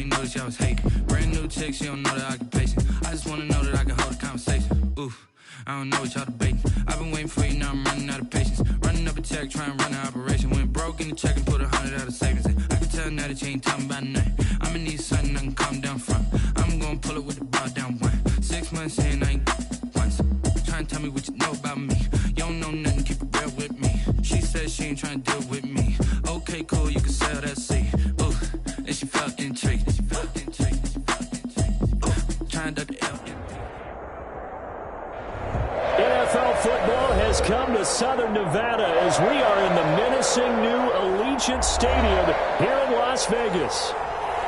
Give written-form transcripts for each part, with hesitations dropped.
don't notice y'all was hating. Brand new chick, she don't know that I can patient. I just wanna know that I can hold a conversation. Oof, I don't know what y'all debating. I've been waiting for you, now I'm running out of patience. Running up a check, trying to run an operation. Went broke in the check and put 100 out of savings in. I can tell now that you ain't talking about nothing. I'ma need something I can calm down from. I'm gonna pull it with the bar down one. 6 months in, I ain't once. Trying to tell me what you know about me. You don't know nothing, keep it real with me. She said she ain't trying to deal with me. Okay, cool, you can sell that seed. Ooh, and she felt intrigued. Trying to duck the L. NFL football has come to Southern Nevada as we are in the menacing new Allegiant Stadium here in Las Vegas.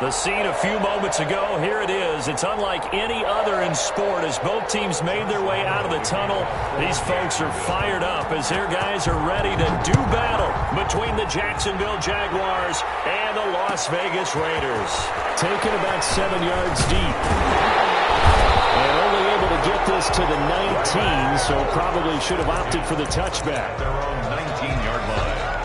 The scene a few moments ago, here it is. It's unlike any other in sport as both teams made their way out of the tunnel. These folks are fired up as their guys are ready to do battle between the Jacksonville Jaguars and the Las Vegas Raiders. Taken about 7 yards deep. And only able to get this to the 19, so probably should have opted for the touchback. Their own 19-yard line.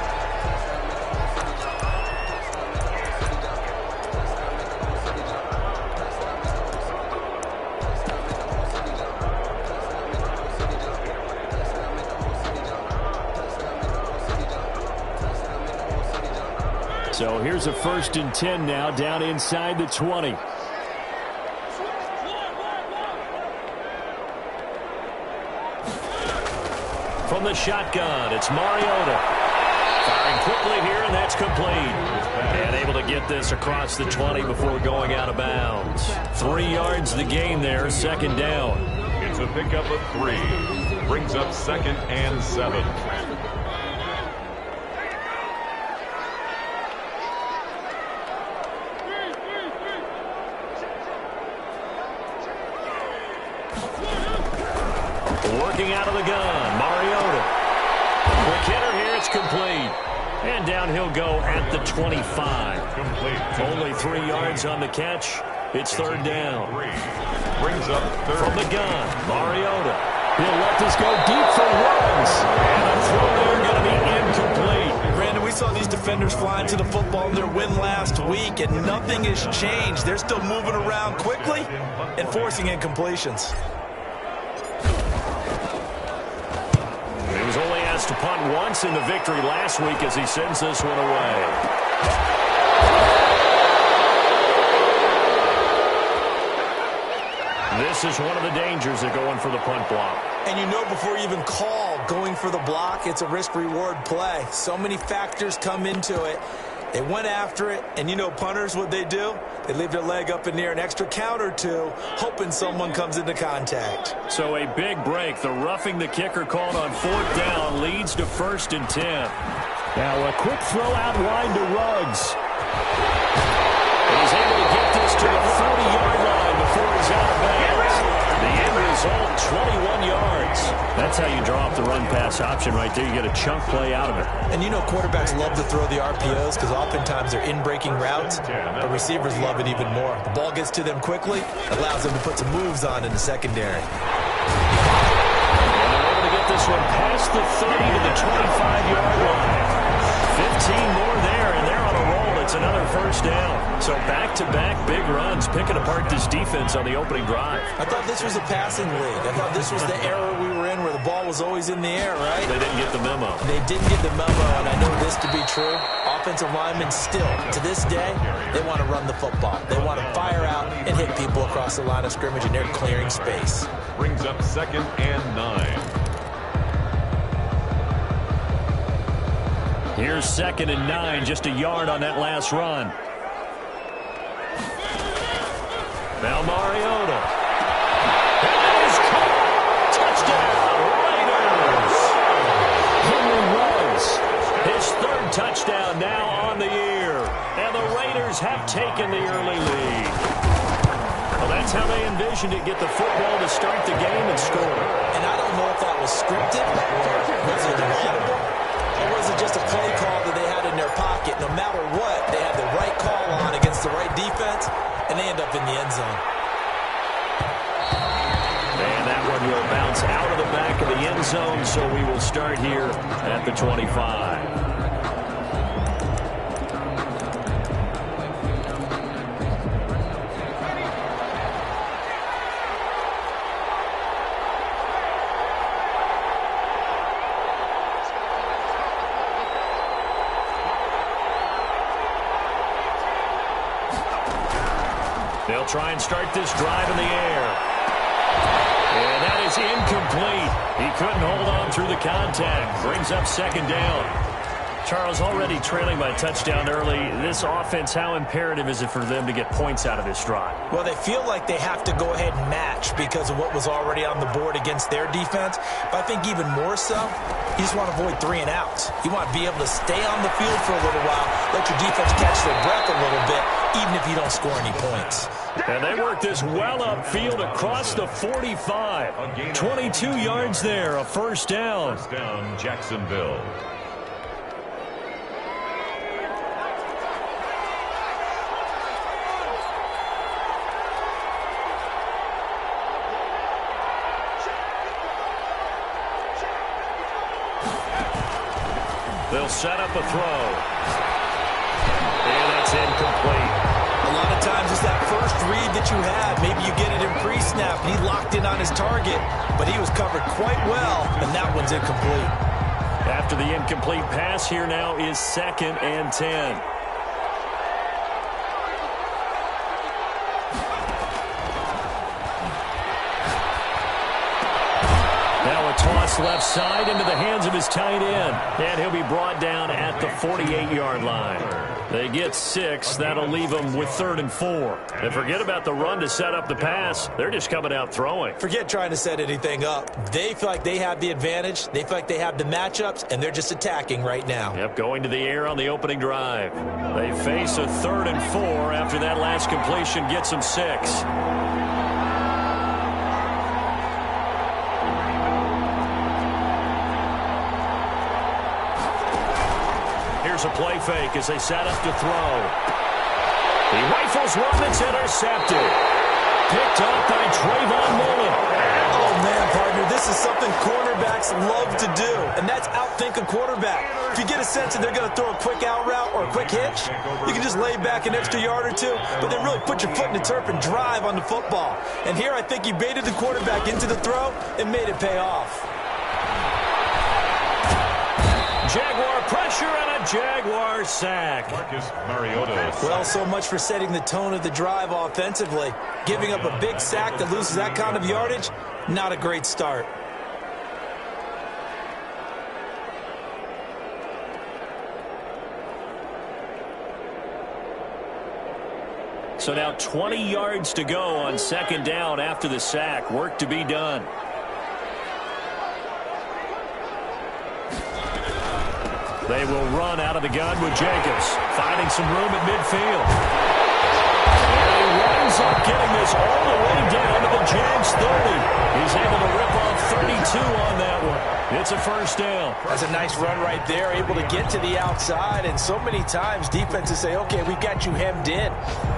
So here's a 1st and 10 now, down inside the 20. From the shotgun, it's Mariota. Firing quickly here, and that's complete. And able to get this across the 20 before going out of bounds. 3 yards the gain there, 2nd down. It's a pickup of 3. Brings up 2nd and 7. Working out of the gun, Mariota. Quick hitter here, it's complete. And down he'll go at the 25. Complete. Only 3 yards on the catch. It's 3rd down. Brings up 3rd. From the gun, Mariota. He'll let this go deep for runs. And the throw there going to be incomplete. Brandon, we saw these defenders flying to the football in their win last week, and nothing has changed. They're still moving around quickly and forcing incompletions. He was only asked to punt once in the victory last week as he sends this one away. This is one of the dangers of going for the punt block. And you know before you even call going for the block, it's a risk-reward play. So many factors come into it. They went after it, and you know punters, what they do? They leave their leg up in the air an extra count or two, hoping someone comes into contact. So a big break. The roughing the kicker called on 4th down leads to 1st and 10. Now a quick throw out wide to Ruggs. And he's able to get this to the 40-yard line before he's out of bounds. The end result, 21 yards. That's how you draw up the run-pass option right there. You get a chunk play out of it. And you know quarterbacks love to throw the RPOs because oftentimes they're in-breaking routes, but receivers love it even more. The ball gets to them quickly, allows them to put some moves on in the secondary. And they're able to get this one past the 30 to the 25-yard line. 15 more there, and they're on a roll. It's another 1st down. So back-to-back big runs, picking apart this defense on the opening drive. I thought this was a passing league. I thought this was the era we were in where the ball was always in the air, right? They didn't get the memo. They didn't get the memo, and I know this to be true. Offensive linemen still, to this day, they want to run the football. They want to fire out and hit people across the line of scrimmage, and they're clearing space. Brings up 2nd and 9. Here's 2nd and 9, just a yard on that last run. Now Mariota. And he's caught. Touchdown, Raiders. Henry Ruggs, his 3rd touchdown now on the year. And the Raiders have taken the early lead. Well, that's how they envisioned it, get the football to start the game and score. And I don't know if that was scripted or was it audible. Or was it just a play call that they had in their pocket? No matter what, they had the right call on against the right defense, and they end up in the end zone. And that one will bounce out of the back of the end zone, so we will start here at the 25. They'll try and start this drive in the air. And that is incomplete. He couldn't hold on through the contact. Brings up second down. Charles, already trailing by a touchdown early. This offense, how imperative is it for them to get points out of this drive? Well, they feel like they have to go ahead and match because of what was already on the board against their defense. But I think even more so, you just want to avoid 3 and outs. You want to be able to stay on the field for a little while, let your defense catch their breath a little bit, even if you don't score any points. And they work this well upfield across the 45. 22 yards there, a first down. First down, Jacksonville. They'll set up a throw. And that's incomplete. A lot of times it's that first read that you have. Maybe you get it in pre-snap, and he locked in on his target, but he was covered quite well, and that one's incomplete. After the incomplete pass, here now is 2nd and 10. Now a toss left side into the hands of his tight end. And he'll be brought down at the 48-yard line. They get 6. That'll leave them with 3rd and 4. And forget about the run to set up the pass. They're just coming out throwing. Forget trying to set anything up. They feel like they have the advantage. They feel like they have the matchups, and they're just attacking right now. Yep, going to the air on the opening drive. They face a 3rd and 4 after that last completion gets them 6. Here's a play fake as they set up to throw. He rifles one that's intercepted. Picked up by Trayvon Mullen. Oh, man, partner, this is something cornerbacks love to do, and that's outthink a quarterback. If you get a sense that they're going to throw a quick out route or a quick hitch, you can just lay back an extra yard or two, but then really put your foot in the turf and drive on the football. And here I think he baited the quarterback into the throw and made it pay off. Jaguar pressure and a Jaguar sack. Marcus Mariota. Well, so much for setting the tone of the drive offensively. Giving up a big sack that loses that kind of yardage, not a great start. So now 20 yards to go on 2nd down after the sack. Work to be done. They will run out of the gun with Jacobs, finding some room at midfield. And he winds up getting this all the way down to the Jags 30. He's able to rip off 32 on that one. It's a first down. That's a nice run right there, able to get to the outside. And so many times defenses say, okay, we've got you hemmed in.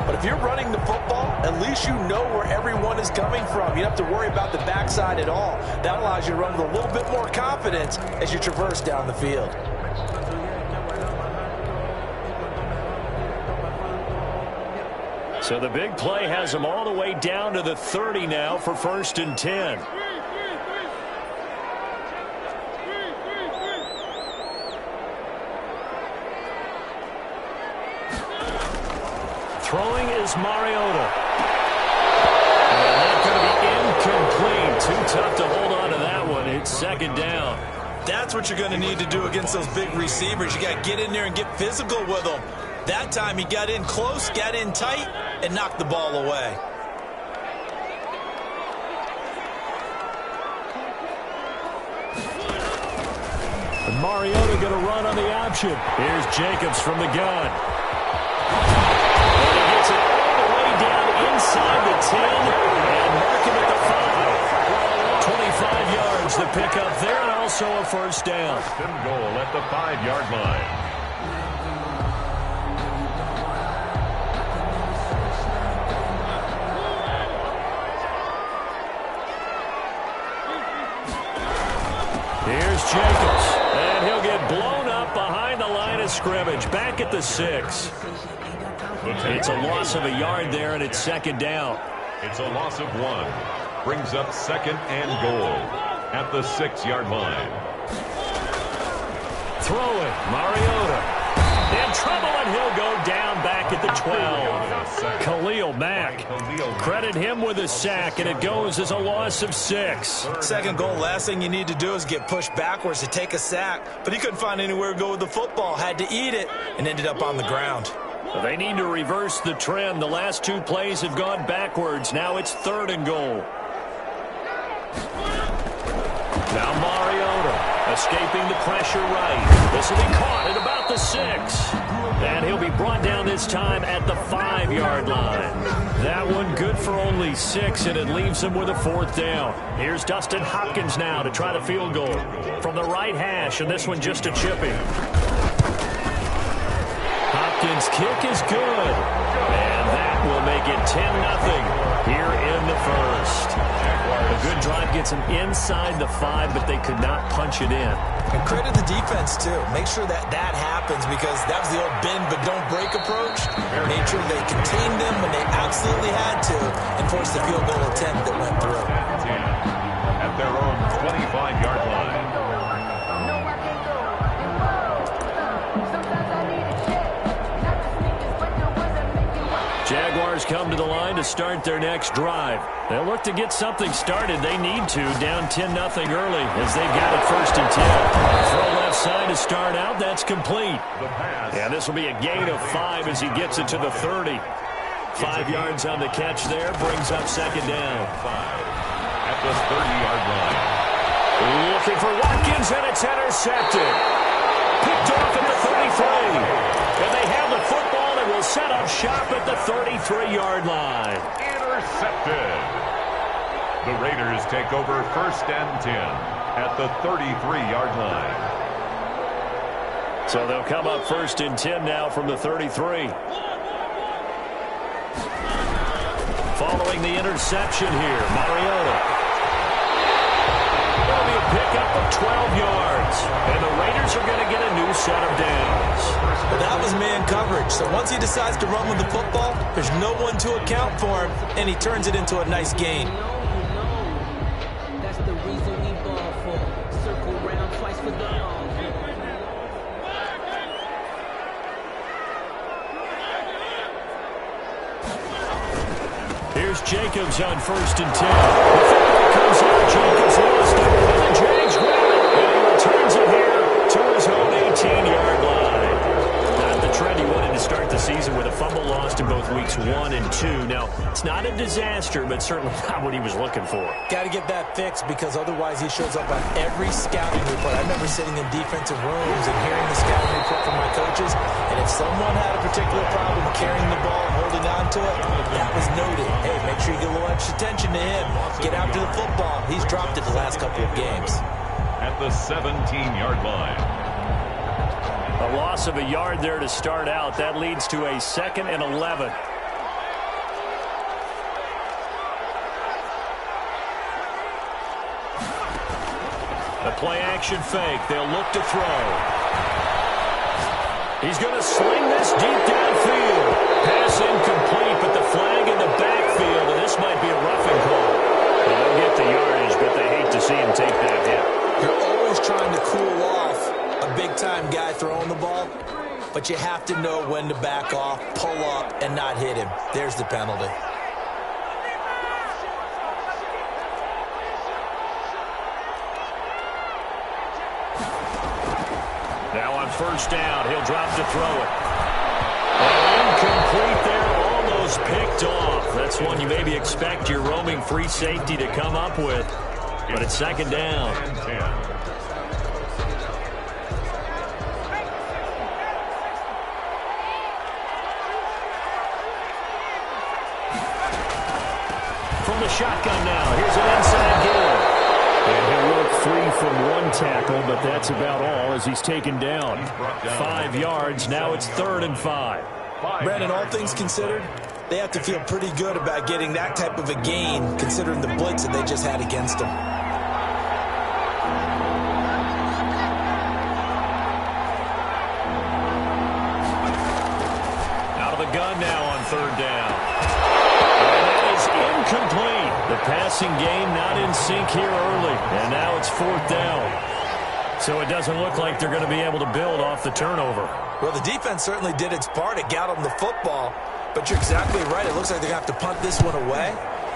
But if you're running the football, at least you know where everyone is coming from. You don't have to worry about the backside at all. That allows you to run with a little bit more confidence as you traverse down the field. So the big play has them all the way down to the 30 now for 1st and 10. Throwing is Mariota. And that's going to be incomplete. Too tough to hold on to that one. It's 2nd down. That's what you're going to need to do against those big receivers. You got to get in there and get physical with them. That time he got in close, got in tight, and knocked the ball away. And Mariota going to run on the option. Here's Jacobs from the gun. And he gets it all the way down inside the 10 and mark him at the 5. 25 yards to pick up there, and also a first down. First and goal at the 5-yard line. Here's Jacobs, and he'll get blown up behind the line of scrimmage, back at the 6. It's a loss of a yard there, and it's 2nd down. It's a loss of 1. Brings up 2nd and goal at the 6-yard line. Throwing, Mariota. In trouble, and he'll go down back at the 12. Khalil Mack. Credit him with a sack, and it goes as a loss of 6. Second goal, last thing you need to do is get pushed backwards to take a sack. But he couldn't find anywhere to go with the football, had to eat it, and ended up on the ground. They need to reverse the trend. The last 2 plays have gone backwards. Now it's 3rd and goal. Now Mariota escaping the pressure right. This will be caught at about the 6. And he'll be brought down this time at the 5-yard line. That one good for only 6, and it leaves him with a 4th down. Here's Dustin Hopkins now to try the field goal from the right hash, and this one just a chipping. Hopkins' kick is good, and that will make it 10-0 here in the first. A good drive gets them inside the 5, but they could not punch it in. And credit the defense, too. Make sure that happens, because that was the old bend but don't break approach. Made sure they contained them when they absolutely had to and forced the field goal attempt that went through. At their own 25-yard line. Jaguars come to the line to start their next drive. They'll look to get something started. They need to, down 10-0 early as they've got it 1st and 10. Throw left side to start out. That's complete. And this will be a gain of 5 as he gets it to the 30. 5 yards on the catch there, brings up 2nd down. 5 at the 30-yard line. Looking for Watkins, and it's intercepted. Picked off at the 33. And they have the football and will set up shop at the 33-yard line. Intercepted. The Raiders take over 1st and 10 at the 33-yard line. So they'll come up 1st and 10 now from the 33. Following the interception here, Mariota. That'll be a pickup of 12 yards. And the Raiders are going to get a new set of downs. Well, that was man coverage. So once he decides to run with the football, there's no one to account for him, and he turns it into a nice gain. That's the reason we ball for. Circle round twice for the long. Here's Jacobs on 1st and 10. Before it comes out, Jacobs lost it. And the Jags win it. And he returns it here to his own 18-yard line. Not the trend he wanted to start the season with a fumble lost in both weeks 1 and 2. Now, it's not a disaster, but certainly not what he was looking for. Got to get that fixed, because otherwise he shows up on every scouting report. I remember sitting in defensive rooms and hearing the scouting report from my coaches, and if someone had a particular problem carrying the ball and holding on to it, that was noted. Hey, make sure you get a little extra attention to him. Get after the football. He's dropped it the last couple of games. At the 17-yard line. A loss of a yard there to start out. That leads to a 2nd and 11. The play-action fake. They'll look to throw. He's going to sling this deep downfield. Pass incomplete, but the flag in the backfield, and this might be a roughing call. They'll get the yardage, but they hate to see him take that hit. You're always trying to cool off a big-time guy throwing the ball, but you have to know when to back off, pull up, and not hit him. There's the penalty. Now on 1st down, he'll drop to throw it. And incomplete there, almost picked off. That's one you maybe expect your roaming free safety to come up with, but it's 2nd down. From the shotgun now, here's an inside give. And he'll work free from one tackle, but that's about all as he's taken down. 5 yards, now it's 3rd and 5. Brandon, all things considered, they have to feel pretty good about getting that type of a gain, considering the blitz that they just had against them. Out of the gun now on 3rd down. And that is incomplete. The passing game not in sync here early. And now it's 4th down. So it doesn't look like they're going to be able to build off the turnover. Well, the defense certainly did its part. It got them the football. But you're exactly right. It looks like they're going to have to punt this one away.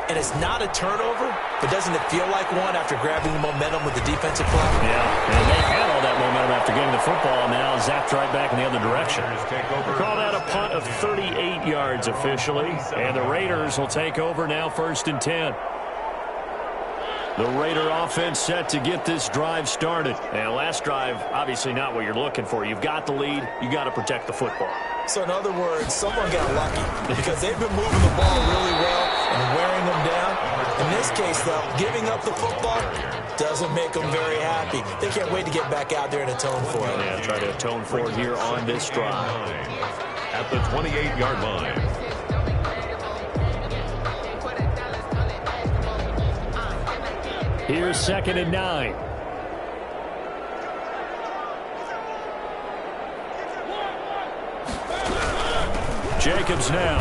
And it's not a turnover, but doesn't it feel like one after grabbing the momentum with the defensive play? Yeah, and they had all that momentum after getting the football, and now zapped right back in the other direction. We'll call that a punt of 38 yards officially, and the Raiders will take over now 1st and 10. The Raider offense set to get this drive started. And last drive, obviously not what you're looking for. You've got the lead. You got to protect the football. So in other words, someone got lucky because they've been moving the ball really well and wearing them down. In this case, though, giving up the football doesn't make them very happy. They can't wait to get back out there and atone for it. Yeah, try to atone for it here on this drive. At the 28-yard line. Here's 2nd and 9. Jacobs now.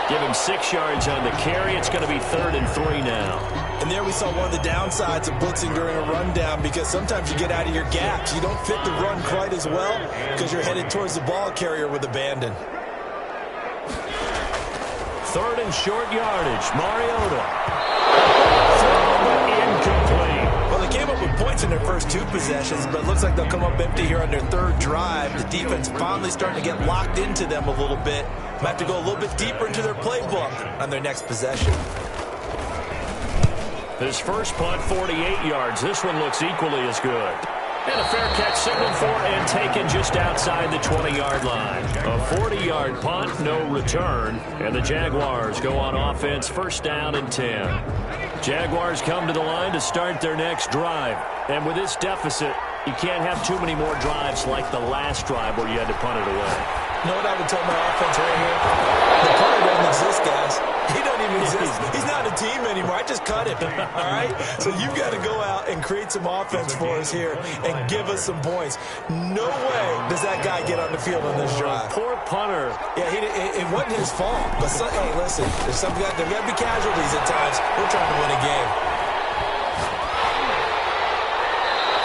Give him 6 yards on the carry. It's going to be 3rd and 3 now. And there we saw one of the downsides of blitzing during a rundown because sometimes you get out of your gaps. You don't fit the run quite as well because you're headed towards the ball carrier with abandon. 3rd and short yardage. Mariota. Incomplete. Well, they came up with points in their first 2 possessions, but it looks like they'll come up empty here on their 3rd drive. The defense finally starting to get locked into them a little bit. Might have to go a little bit deeper into their playbook on their next possession. His first punt, 48 yards. This one looks equally as good. And a fair catch signaled for and taken just outside the 20-yard line. A 40-yard punt, no return. And the Jaguars go on offense, 1st down and 10. Jaguars come to the line to start their next drive. And with this deficit, you can't have too many more drives like the last drive where you had to punt it away. You know what I would tell my offense right here? The punter doesn't exist, guys. He doesn't even exist. He's not a team anymore. I just cut him, all right? So you've got to go out and create some offense for us here and give us some points. No way does that guy get on the field on this drive. Poor punter. Yeah, it wasn't his fault. But, hey, listen, there's got to be casualties at times. We're trying to win a game.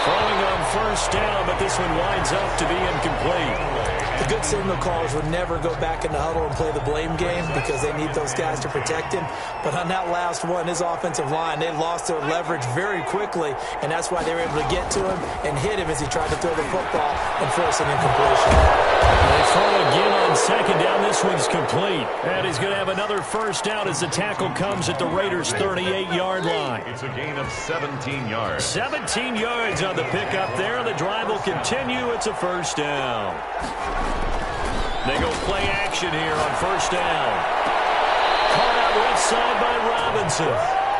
Throwing on 1st down, but this one winds up to be incomplete. The good signal callers would never go back in the huddle and play the blame game because they need those guys to protect him. But on that last one, his offensive line, they lost their leverage very quickly, and that's why they were able to get to him and hit him as he tried to throw the football and force an incompletion. They throw again on 2nd down. This one's complete. And he's going to have another 1st down as the tackle comes at the Raiders' 38-yard line. It's a gain of 17 yards. 17 yards on the pickup there. The drive will continue. It's a 1st down. They go play action here on 1st down. Caught out left side by Robinson.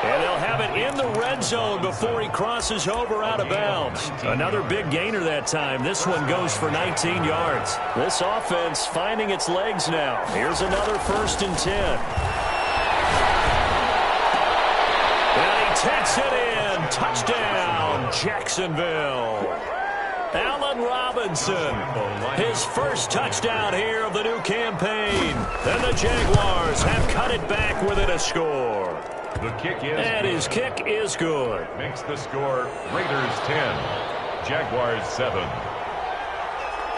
And they'll have it in the red zone before he crosses over out of bounds. Another big gainer that time. This one goes for 19 yards. This offense finding its legs now. Here's another 1st and 10. And he takes it in. Touchdown, Jacksonville. Allen Robinson, his first touchdown here of the new campaign. And the Jaguars have cut it back within a score. The kick is and his kick is good. Makes the score Raiders 10, Jaguars 7.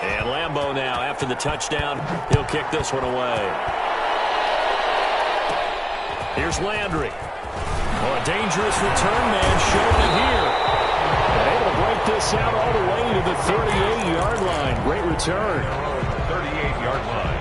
And Lambeau now, after the touchdown, he'll kick this one away. Here's Landry. Oh, a dangerous return man showing it here. Able to break this out all the way to the 38-yard line. Great return. 38-yard line.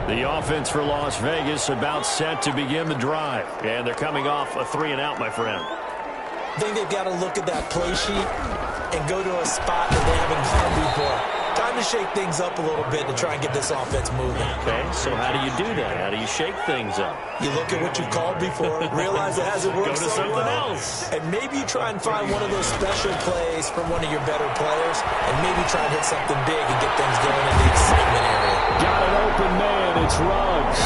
The offense for Las Vegas about set to begin the drive. And they're coming off a 3-and-out, my friend. I think they've got to look at that play sheet and go to a spot that they haven't gone before. Time to shake things up a little bit to try and get this offense moving. Okay, so how do you do that? How do you shake things up? You look at what you called before, realize it hasn't worked Go to so something well, else. and maybe you try and find one of those special plays from one of your better players, and maybe try and hit something big and get things going in the excitement area. Got an open man. It's Ruggs.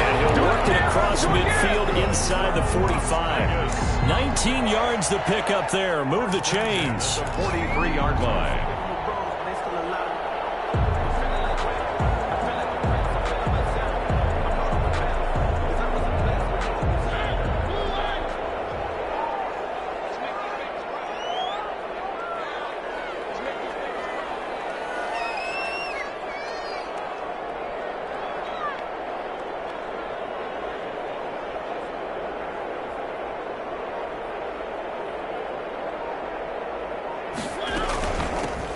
And he'll work it across midfield inside the 45. 19 yards to pick up there. Move the chains. The 43-yard line.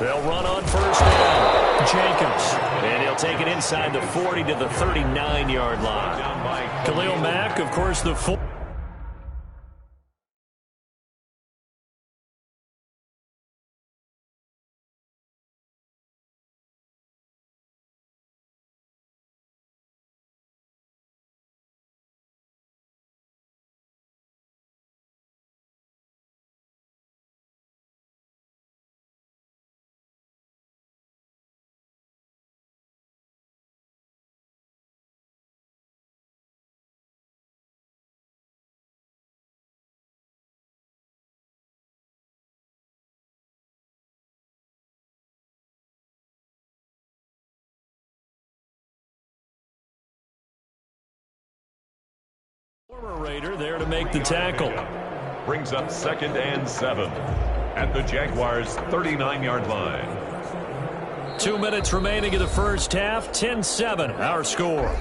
They'll run on first down. Jacobs. And he'll take it inside the 40 to the 39-yard line. Khalil Mack, of course, the full. Former Raider there to make the tackle. Brings up 2nd and 7 at the Jaguars' 39-yard line. 2 minutes remaining in the first half. 10-7, our score.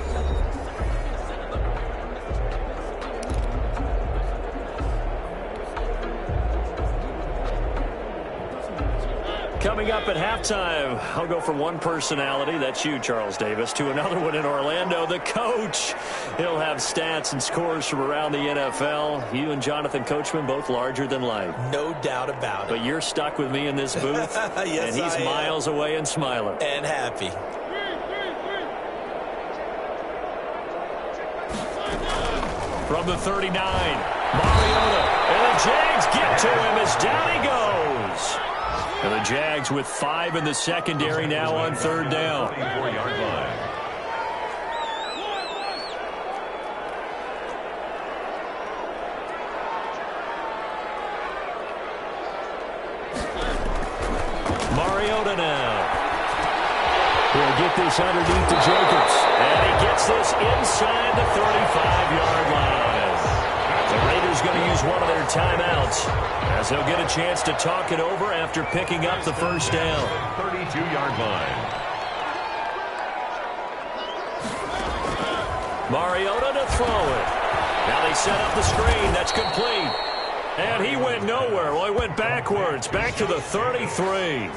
Coming up at halftime, I'll go from one personality, that's you, Charles Davis, to another one in Orlando, the coach. He'll have stats and scores from around the NFL. You and Jonathan Coachman, both larger than life. No doubt about it. But you're stuck with me in this booth, yes, and he's miles away and smiling. And happy. From the 39, Mariota, and the Jags get to him as down he goes. And the Jags with 5 in the secondary now on 3rd down. 24-yard line. Mariota now. He'll get this underneath to Jacobs. And he gets this inside the 35-yard line. The Raiders going to use one of their timeouts as they'll get a chance to talk it over after picking up the first down. 32-yard line. Mariota to throw it. Now they set up the screen. That's complete. And he went nowhere. Well, he went backwards, back to the 33.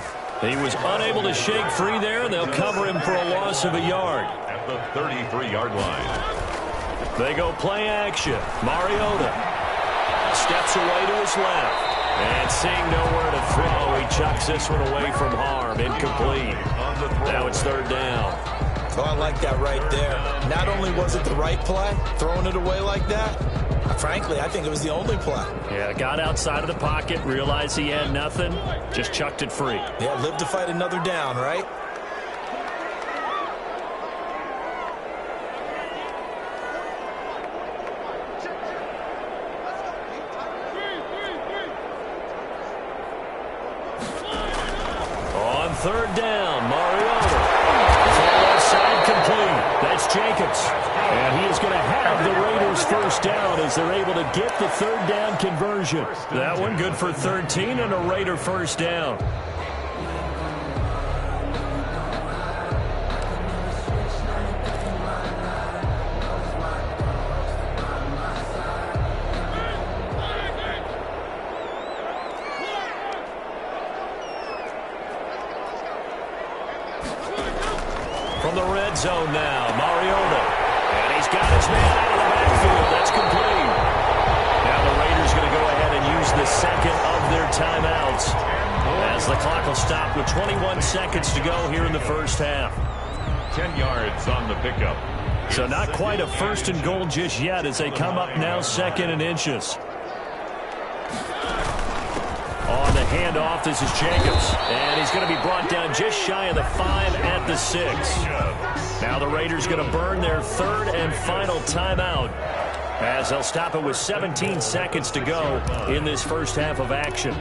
He was unable to shake free there, and they'll cover him for a loss of a yard. At the 33-yard line. They go play action. Mariota steps away to his left. And seeing nowhere to throw, he chucks this one away from harm. Incomplete. Now it's 3rd down. Oh, I like that right there. Not only was it the right play, throwing it away like that, frankly, I think it was the only play. Yeah, got outside of the pocket, realized he had nothing, just chucked it free. Yeah, live to fight another down, right? On 3rd down, Mariota. Left side complete. That's Jacobs. And he is going to have the Raiders first down as they're able to get the 3rd down conversion. That one good for 13 and a Raider first down. From the red zone now, Mariota. And he's got his man out of the backfield. That's complete. Now the Raiders going to go ahead and use the second of their timeouts as the clock will stop with 21 seconds to go here in the first half. 10 yards on the pickup. So not quite a 1st and goal just yet as they come up now 2nd and inches. On the handoff, this is Jacobs. And he's going to be brought down just shy of the 5 at the 6. Now the Raiders going to burn their 3rd and final timeout as they'll stop it with 17 seconds to go in this first half of action.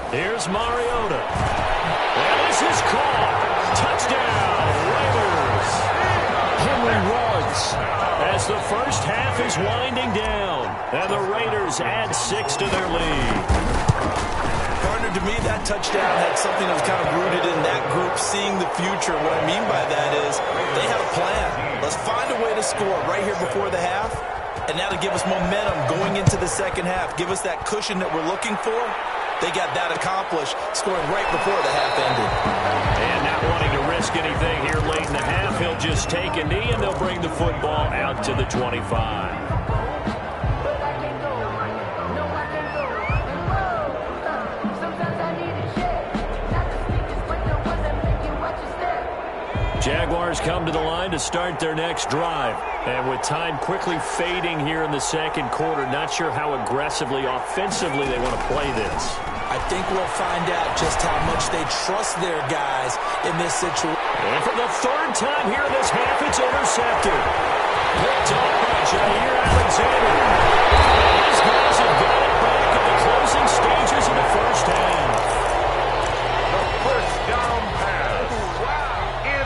Here's Mariota. And this is caught. Touchdown, Raiders. Henry runs as the first is winding down, and the Raiders add 6 to their lead. Partner, to me, that touchdown had something that was kind of rooted in that group seeing the future. What I mean by that is they had a plan. Let's find a way to score right here before the half, and now to give us momentum going into the second half, give us that cushion that we're looking for. They got that accomplished, scoring right before the half ended. And not wanting to risk anything here late in the half, he'll just take a knee, and they'll bring the football out to the 25. Jaguars come to the line to start their next drive. And with time quickly fading here in the second quarter, not sure how aggressively, offensively they want to play this. I think we'll find out just how much they trust their guys in this situation. And for the third time here in this half, it's intercepted. Picked off by Jair Alexander. These guys have got it back in the closing stages of the first half. The first down pass.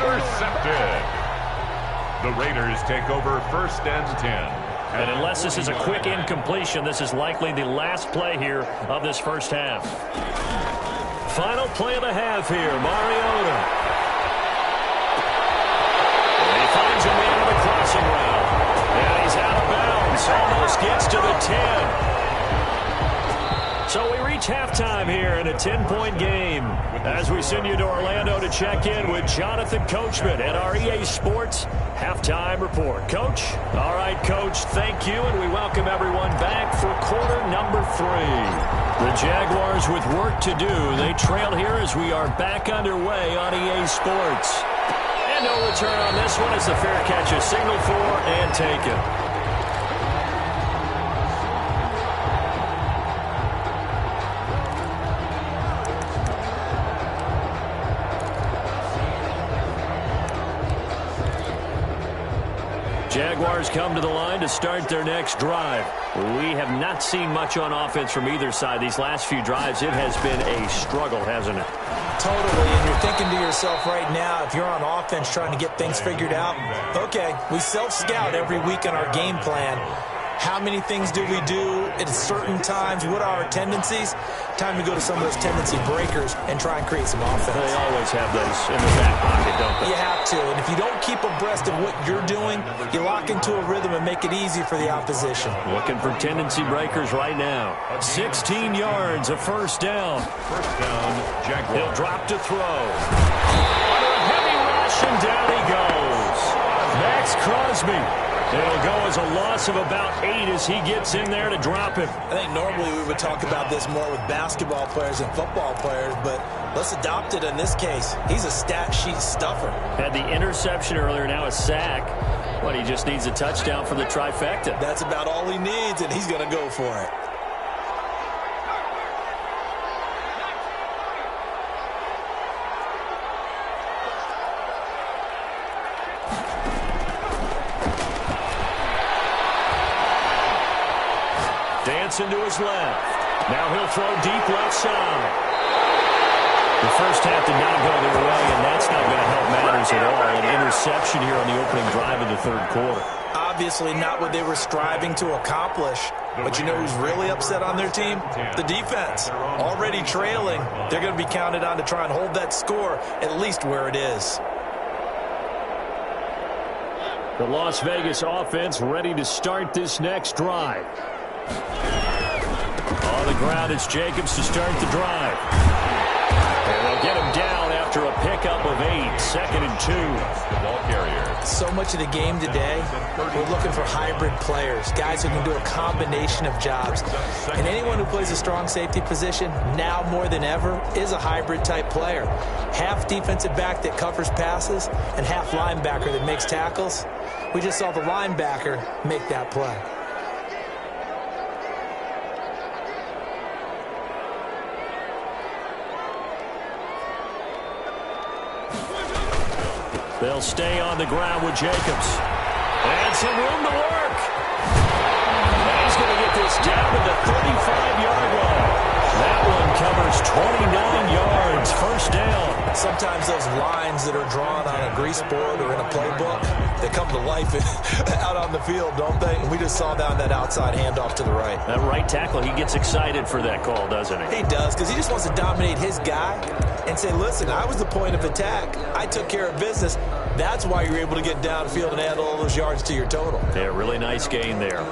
Intercepted. The Raiders take over first and 10. And unless this is a quick incompletion, this is likely the last play here of this first half. Final play of the half here, Mariota. And he finds a man on the crossing route. And he's out of bounds, almost gets to the 10. So we reach halftime here in a 10-point game as we send you to Orlando to check in with Jonathan Coachman at our EA Sports Halftime Report. Coach? All right, Coach, thank you, and we welcome everyone back for quarter number 3. The Jaguars with work to do. They trail here as we are back underway on EA Sports. And no return on this one as the fair catch is signaled for and taken. Jaguars come to the line to start their next drive. We have not seen much on offense from either side. These last few drives, it has been a struggle, hasn't it? Totally, and you're thinking to yourself right now, if you're on offense trying to get things figured out, okay, we self-scout every week on our game plan. How many things do we do at certain times? What are our tendencies? Time to go to some of those tendency breakers and try and create some offense. They always have those in the back pocket, don't they? You have to, and if you don't keep abreast of what you're doing, you lock into a rhythm and make it easy for the opposition. Looking for tendency breakers right now. 16 yards, a first down. First down, Jaguars. He'll drop to throw. Under a heavy rush, and down he goes. Max Crosby. It'll go as a loss of about 8 as he gets in there to drop him. I think normally we would talk about this more with basketball players and football players, but let's adopt it in this case. He's a stat sheet stuffer. Had the interception earlier, now a sack. But he just needs a touchdown for the trifecta. That's about all he needs, and he's going to go for it. Dancing to his left. Now he'll throw deep left side. The first half did not go their way, and that's not going to help matters at all. An interception here on the opening drive of the third quarter. Obviously not what they were striving to accomplish. But you know who's really upset on their team? The defense. Already trailing. They're going to be counted on to try and hold that score at least where it is. The Las Vegas offense ready to start this next drive. On the ground, it's Jacobs to start the drive. And they'll get him down after a pickup of 8. Second and 2. The ball carrier. So much of the game today, we're looking for hybrid players, guys who can do a combination of jobs. And anyone who plays a strong safety position, now more than ever, is a hybrid type player. Half defensive back that covers passes and half linebacker that makes tackles. We just saw the linebacker make that play. They'll stay on the ground with Jacobs. And some room to work. And he's going to get this down to the 35-yard line. That one covers 29 yards, first down. Sometimes those lines that are drawn on a grease board or in a playbook, they come to life out on the field, don't they? And we just saw down that outside handoff to the right. That right tackle, he gets excited for that call, doesn't he? He does, because he just wants to dominate his guy and say, listen, I was the point of attack. I took care of business. That's why you're able to get downfield and add all those yards to your total. Yeah, really nice gain there.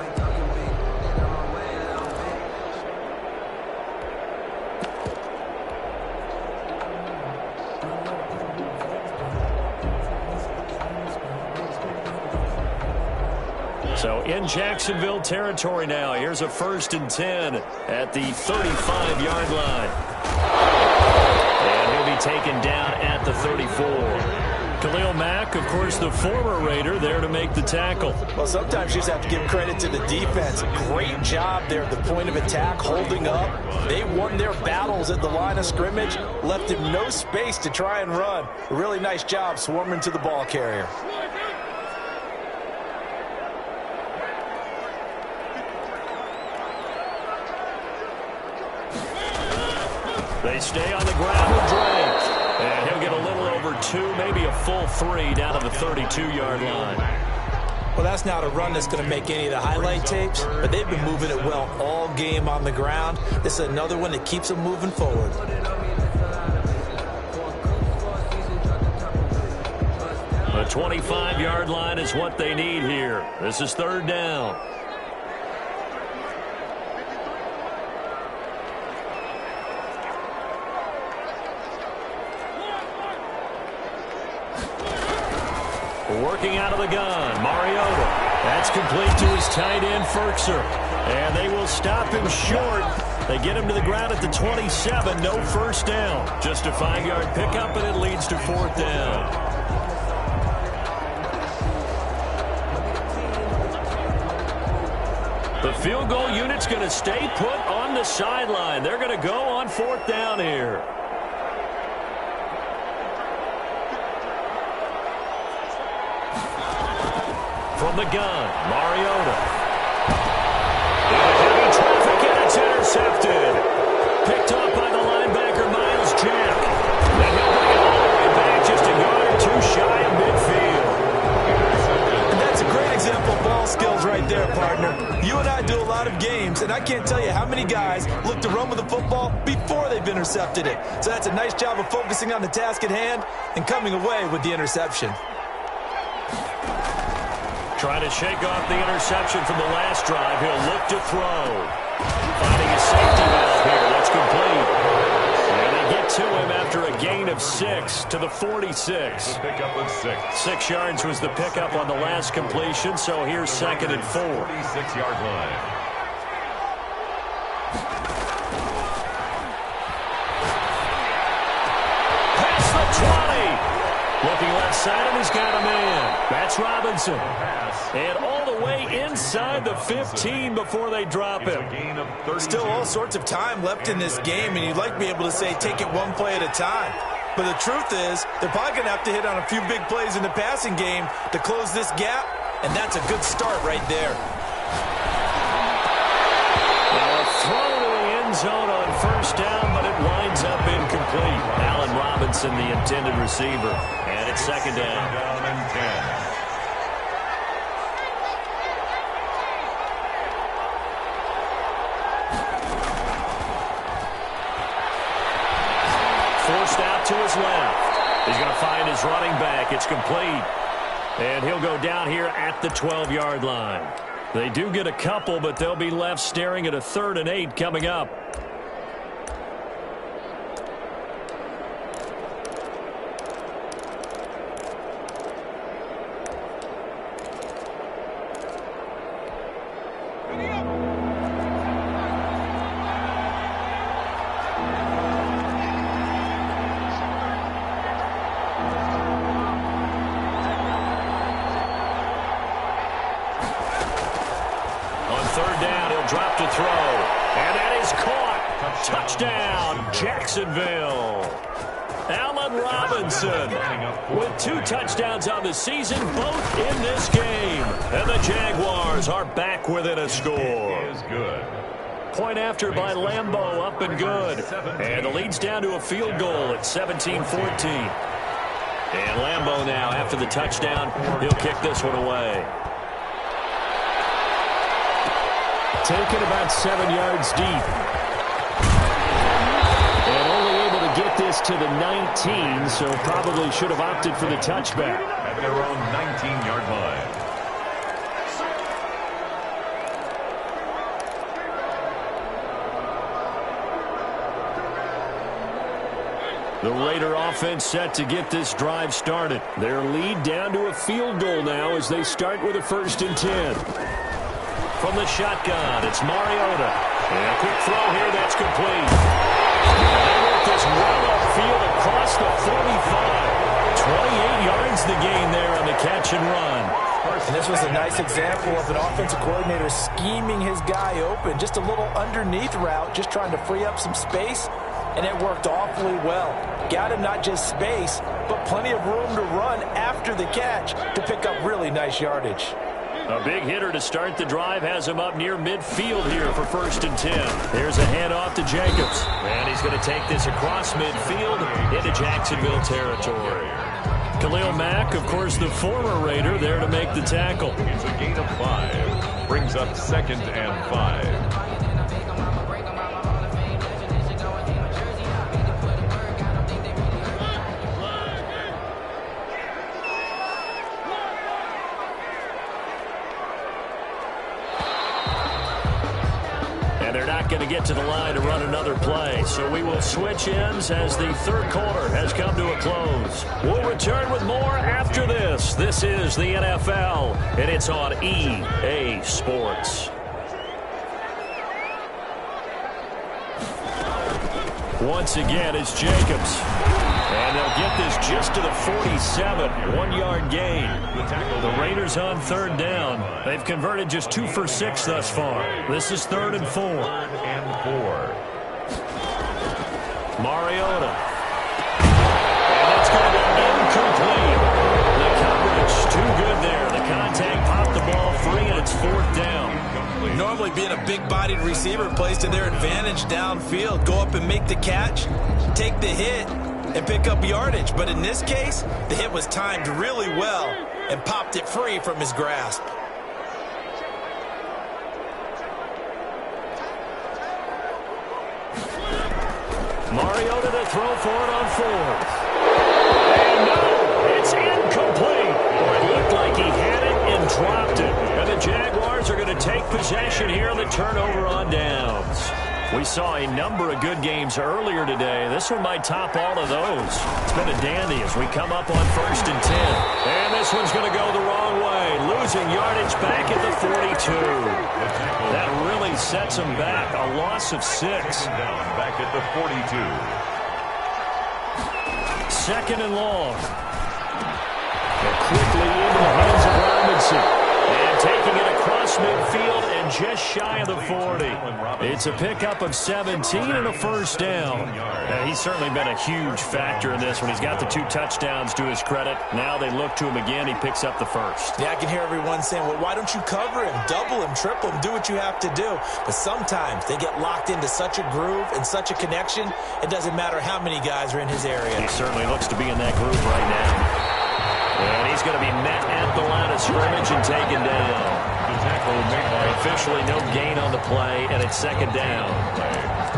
So in Jacksonville territory now. Here's a 1st and 10 at the 35-yard line. And he'll be taken down at the 34. Khalil Mack, of course, the former Raider, there to make the tackle. Well, sometimes you just have to give credit to the defense. Great job there at the point of attack, holding up. They won their battles at the line of scrimmage, left him no space to try and run. A really nice job swarming to the ball carrier. They stay on the ground with Drake. And he'll get a little over 2, maybe a full 3 down to the 32-yard line. Well, that's not a run that's going to make any of the highlight tapes, but they've been moving it well all game on the ground. This is another one that keeps them moving forward. The 25-yard line is what they need here. This is 3rd down. Working out of the gun, Mariota. That's complete to his tight end, Ferkser. And they will stop him short. They get him to the ground at the 27. No first down. Just a 5-yard pickup, and it leads to 4th down. The field goal unit's going to stay put on the sideline. They're going to go on 4th down here. From the gun, Mariota. Heavy traffic, and it's intercepted. Picked off by the linebacker, Miles Jack. And he'll bring it all the way back, just a yard or 2 shy of midfield. And that's a great example of ball skills right there, partner. You and I do a lot of games, and I can't tell you how many guys look to run with the football before they've intercepted it. So that's a nice job of focusing on the task at hand and coming away with the interception. Trying to shake off the interception from the last drive. He'll look to throw. Finding a safety valve here. That's complete. And they get to him after a gain of 6 to the 46. The pickup of 6. 6 yards was the pickup on the last completion, so here's 2nd and 4. 46-yard line. Past the 20. Looking left side, and he's got a man. That's Robinson. And all the way inside the 15 before they drop him. Still all sorts of time left in this game, and you'd like to be able to say take it one play at a time. But the truth is, they're probably going to have to hit on a few big plays in the passing game to close this gap, and that's a good start right there. Well, a throw to the end zone on 1st down, but it winds up incomplete. Allen Robinson, the intended receiver. And it's 2nd down. Down and 10. Forced out to his left. He's going to find his running back. It's complete. And he'll go down here at the 12-yard line. They do get a couple, but they'll be left staring at a 3rd and 8 coming up. Drop to throw. And that is caught. Touchdown, Jacksonville. Allen Robinson with 2 touchdowns on the season, both in this game. And the Jaguars are back within a score. Is good. Point after by Lambeau, up and good. And the lead's down to a field goal at 17-14. And Lambeau now, after the touchdown, he'll kick this one away. Taken about 7 yards deep. And only able to get this to the 19, so probably should have opted for the touchback. At their own 19-yard line. The Raider offense set to get this drive started. Their lead down to a field goal now as they start with a 1st and 10. From the shotgun, it's Mariota. And a quick throw here, that's complete. They work this well upfield across the 45. 28 yards the gain there on the catch and run. And this was a nice example of an offensive coordinator scheming his guy open. Just a little underneath route, just trying to free up some space, and it worked awfully well. Got him not just space, but plenty of room to run after the catch to pick up really nice yardage. A big hitter to start the drive has him up near midfield here for 1st and 10. Here's a handoff to Jacobs. And he's going to take this across midfield into Jacksonville territory. Khalil Mack, of course, the former Raider, there to make the tackle. It's a gain of 5. Brings up 2nd and 5. Going to get to the line to run another play. So we will switch ends as the 3rd quarter has come to a close. We'll return with more after this. This is the NFL, and it's on EA Sports. Once again, it's Jacobs. And they'll get this just to the 47, 1-yard gain. The Raiders on 3rd down. They've converted just 2 for 6 thus far. This is 3rd and 4. Mariota. And that's going to be incomplete. The coverage, too good there. The contact popped the ball free, and it's 4th down. Normally being a big-bodied receiver plays to their advantage downfield. Go up and make the catch, take the hit, and pick up yardage. But in this case, the hit was timed really well and popped it free from his grasp. Mariota to throw for it on 4th. And no, it's incomplete. It looked like he had it and dropped it. And the Jaguars are going to take possession here on the turnover on downs. We saw a number of good games earlier today. This one might top all of those. It's been a dandy as we come up on 1st and 10. And this one's going to go the wrong way. Losing yardage back at the 42. That really sets them back. A loss of 6. Down back at the 42. 2nd and long. And quickly into the hands of Robinson. And taking it across midfield and just shy of the 40. It's a pickup of 17 and a 1st down. He's certainly been a huge factor in this one. He's got the 2 touchdowns to his credit. Now they look to him again. He picks up the 1st. Yeah, I can hear everyone saying, well, why don't you cover him, double him, triple him, do what you have to do. But sometimes they get locked into such a groove and such a connection, it doesn't matter how many guys are in his area. He certainly looks to be in that groove right now. And he's going to be met at the line of scrimmage and taken down. Officially no gain on the play, and it's 2nd down.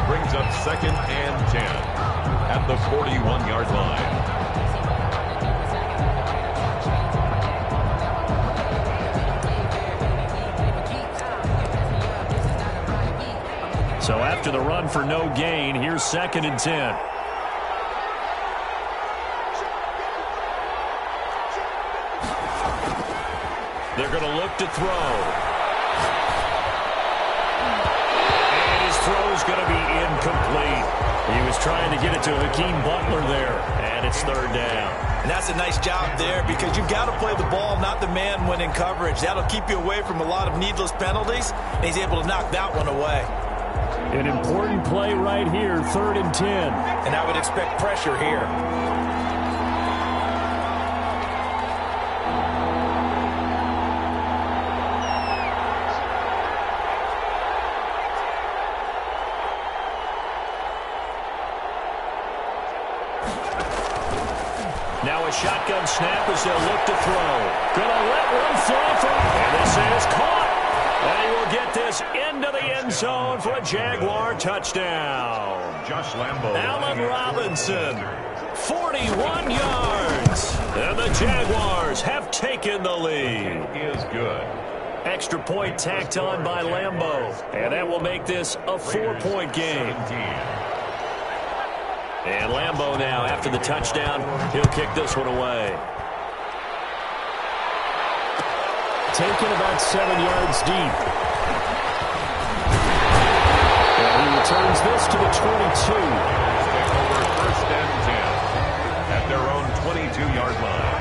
Brings up 2nd and 10 at the 41-yard line. So after the run for no gain, here's 2nd and 10. They're going to look to throw. And his throw's going to be incomplete. He was trying to get it to Hakeem Butler there, and it's 3rd down. And that's a nice job there because you've got to play the ball, not the man when in coverage. That'll keep you away from a lot of needless penalties, and he's able to knock that one away. An important play right here, 3rd and 10. And I would expect pressure here. a shotgun snap as they'll look to throw. Gonna let one fly from, and this is caught. And he will get this into the end zone for a Jaguar touchdown. Josh Lambo. Allen Robinson, 41 yards. And the Jaguars have taken the lead. Is good. Extra point tacked on by Lambo. And that will make this a 4-point game. 17. And Lambo now, after the touchdown, he'll kick this one away. Taken about 7 yards deep. And he returns this to the 22. Take over 1st and 10 at their own 22-yard line.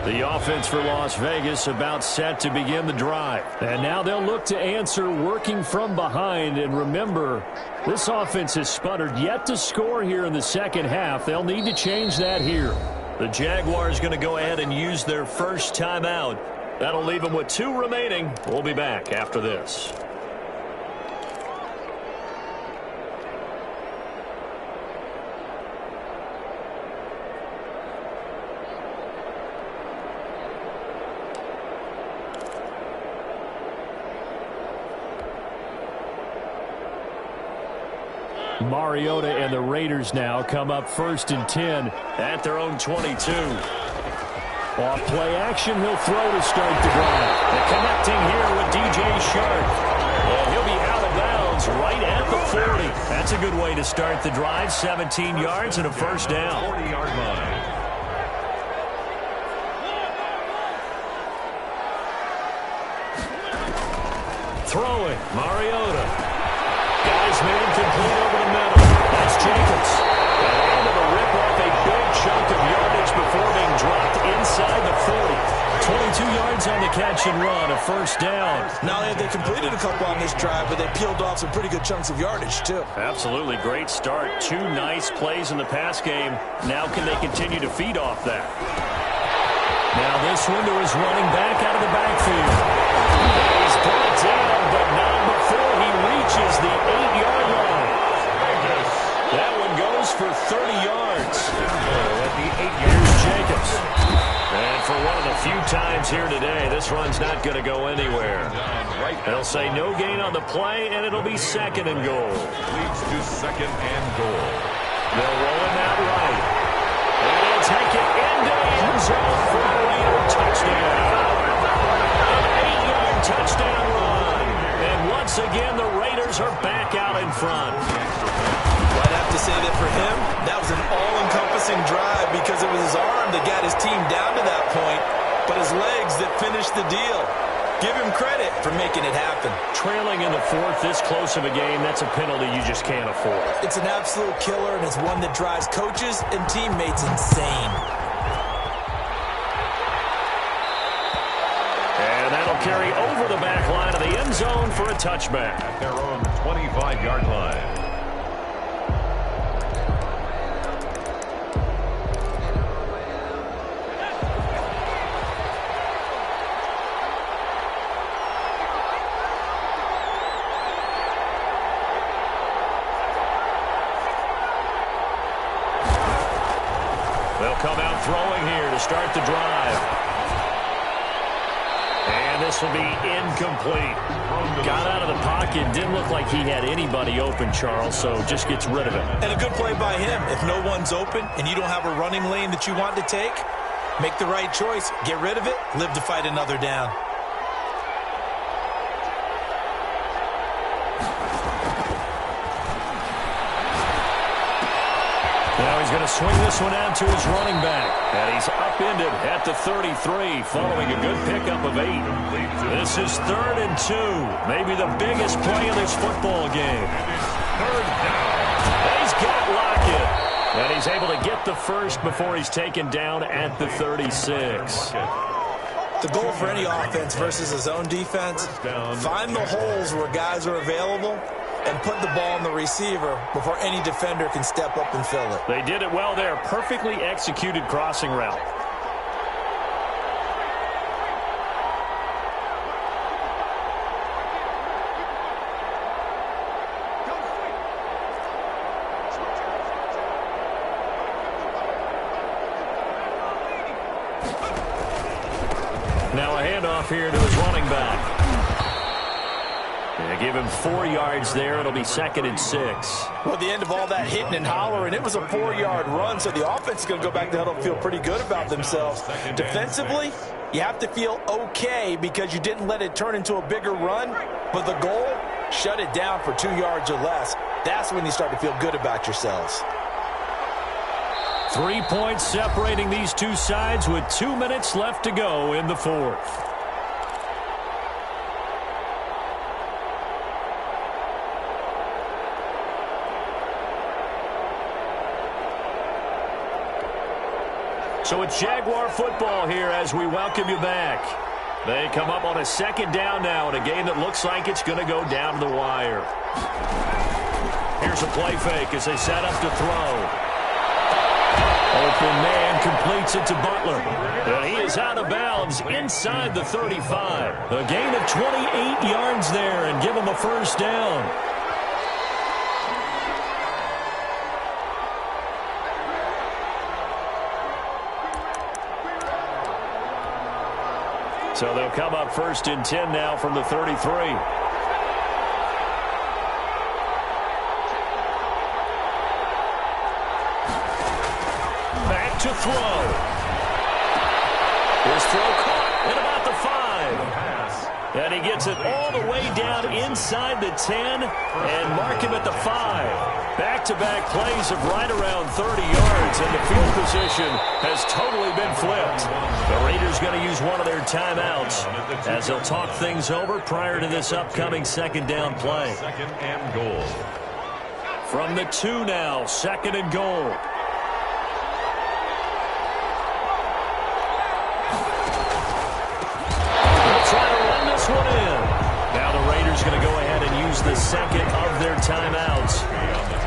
The offense for Las Vegas about set to begin the drive. And now they'll look to answer working from behind. And remember, this offense has sputtered yet to score here in the second half. They'll need to change that here. The Jaguars going to go ahead and use their first timeout. That'll leave them with 2 remaining. We'll be back after this. Mariota and the Raiders now come up 1st and 10 at their own 22. Off play action, he'll throw to start the drive. And connecting here with DJ Shark. And he'll be out of bounds right at the 40. That's a good way to start the drive. 17 yards and a first down. 40-yard line. Throwing, Mariota. Guys made him complete over the middle. That's Jacobs. And able to rip off a big chunk of yardage before being dropped inside the 40. 22 yards on the catch and run, a first down. Not only have they completed a couple on this drive, but they peeled off some pretty good chunks of yardage, too. Absolutely great start. 2 nice plays in the pass game. Now can they continue to feed off that? Now this one to his running back out of the backfield. He's brought down, but not before he reaches the 8-yard line. That one goes for 30 yards. At the 8-yard Jacobs. And for one of the few times here today, this run's not going to go anywhere. They'll say no gain on the play, and it'll be 2nd and goal. Leads to 2nd and goal. They'll roll him out right. And he'll take it into the end zone for a Raider touchdown. An 8-yard touchdown run. And once again, the Raiders are back out in front. I'd have to say that for him, that was an all-encompassing drive because it was his arm that got his team down to that point, but his legs that finished the deal. Give him credit for making it happen. Trailing in the 4th, this close of a game, that's a penalty you just can't afford. It's an absolute killer, and it's one that drives coaches and teammates insane. And that'll carry over the back line of the end zone for a touchback. At their own 25-yard line. They'll come out throwing here to start the drive. And this will be incomplete. Got out of the pocket. Didn't look like he had anybody open, Charles, so just gets rid of it. And a good play by him. If no one's open and you don't have a running lane that you want to take, make the right choice. Get rid of it. Live to fight another down. Now he's going to swing this one out to his running back. And he's upended at the 33 following a good pickup of 8. This is 3rd and 2. Maybe the biggest play of this football game. 3rd down. And he's got Lockett. And he's able to get the first before he's taken down at the 36. The goal for any offense versus a zone defense, find the holes where guys are available and put the ball on the receiver before any defender can step up and fill it. They did it well there. Perfectly executed crossing route. Now a handoff here to his running back. They give him 4 yards there. It'll be 2nd and 6. Well, at the end of all that hitting and hollering, it was a 4-yard run, so the offense is going to go back to huddle and feel pretty good about themselves. Defensively, you have to feel okay because you didn't let it turn into a bigger run, but the goal, shut it down for 2 yards or less. That's when you start to feel good about yourselves. 3 points separating these two sides with 2 minutes left to go in the 4th. So it's Jaguar football here as we welcome you back. They come up on a 2nd down now in a game that looks like it's going to go down to the wire. Here's a play fake as they set up to throw. Open man completes it to Butler. And he is out of bounds inside the 35. A gain of 28 yards there and give him a 1st down. So they'll come up 1st and 10 now from the 33. To throw. His throw caught at about the 5. And he gets it all the way down inside the 10 and mark him at the 5. Back-to-back plays of right around 30 yards, and the field position has totally been flipped. The Raiders going to use one of their timeouts as they'll talk things over prior to this upcoming 2nd down play. 2nd and goal. From the 2 now, 2nd and goal. One in. Now the Raiders going to go ahead and use the 2nd of their timeouts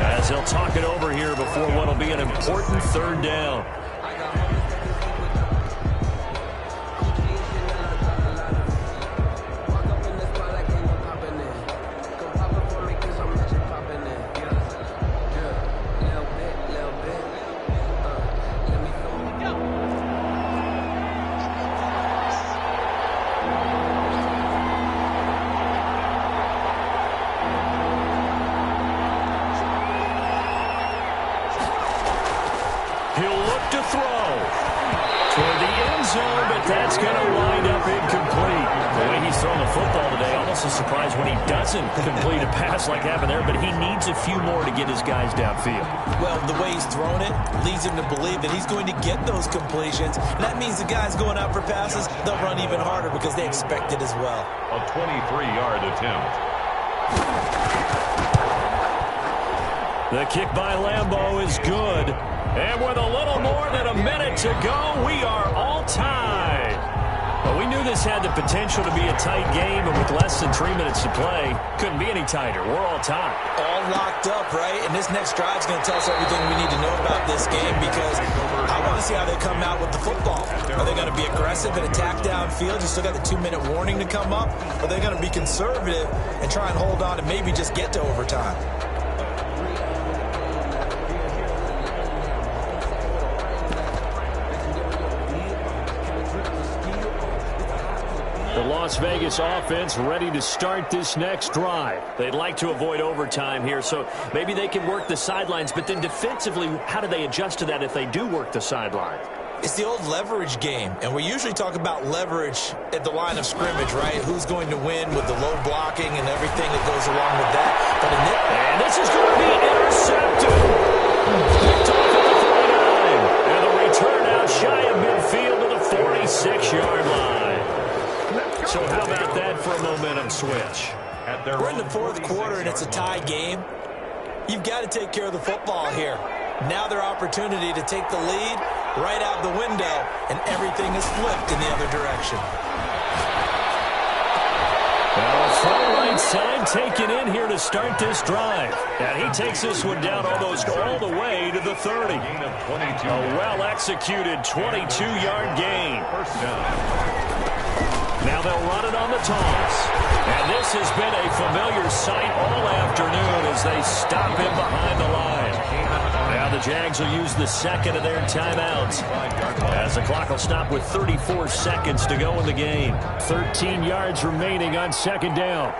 as they'll talk it over here before what will be an important 3rd down. That's going to wind up incomplete. The way he's throwing the football today, almost a surprise when he doesn't complete a pass like happened there, but he needs a few more to get his guys downfield. Well, the way he's thrown it leads him to believe that he's going to get those completions. And that means the guys going out for passes, they'll run even harder because they expect it as well. A 23-yard attempt. The kick by Lambeau is good. And with a little more than a minute to go, we are all tied. Well, we knew this had the potential to be a tight game, but with less than 3 minutes to play, couldn't be any tighter. We're all tied. All locked up, right? And this next drive is going to tell us everything we need to know about this game because I want to see how they come out with the football. Are they going to be aggressive and attack downfield? You still got the 2-minute warning to come up? Or are they going to be conservative and try and hold on and maybe just get to overtime? The Las Vegas offense ready to start this next drive. They'd like to avoid overtime here, so maybe they can work the sidelines, but then defensively, how do they adjust to that if they do work the sideline? It's the old leverage game, and we usually talk about leverage at the line of scrimmage, right? Who's going to win with the low blocking and everything that goes along with that. But and this is going to be intercepted. Picked off at the 39. And the return out shy of midfield to the 46-yard line. So how about that for a momentum switch? We're in the 4th quarter, and it's a tie game. You've got to take care of the football here. Now their opportunity to take the lead right out the window, and everything is flipped in the other direction. Well, Far right side taken in here to start this drive. And he takes this one down almost all the way to the 30. A well-executed 22-yard gain. First down. Now they'll run it on the toss. And this has been a familiar sight all afternoon as they stop him behind the line. Now the Jags will use the second of their timeouts as the clock will stop with 34 seconds to go in the game. 13 yards remaining on second down.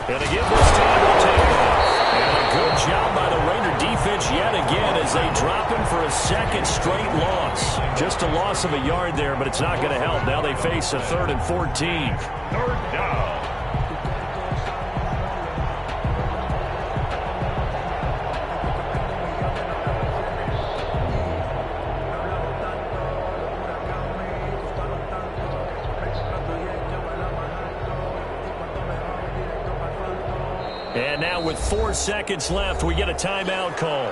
And again, this time will take off. And a good job by the Raider defense yet again as they drop him for a second straight loss. Just a loss of a yard there, but it's not going to help. Now they face a 3rd and 14. Third down. And now with 4 seconds left, we get a timeout call.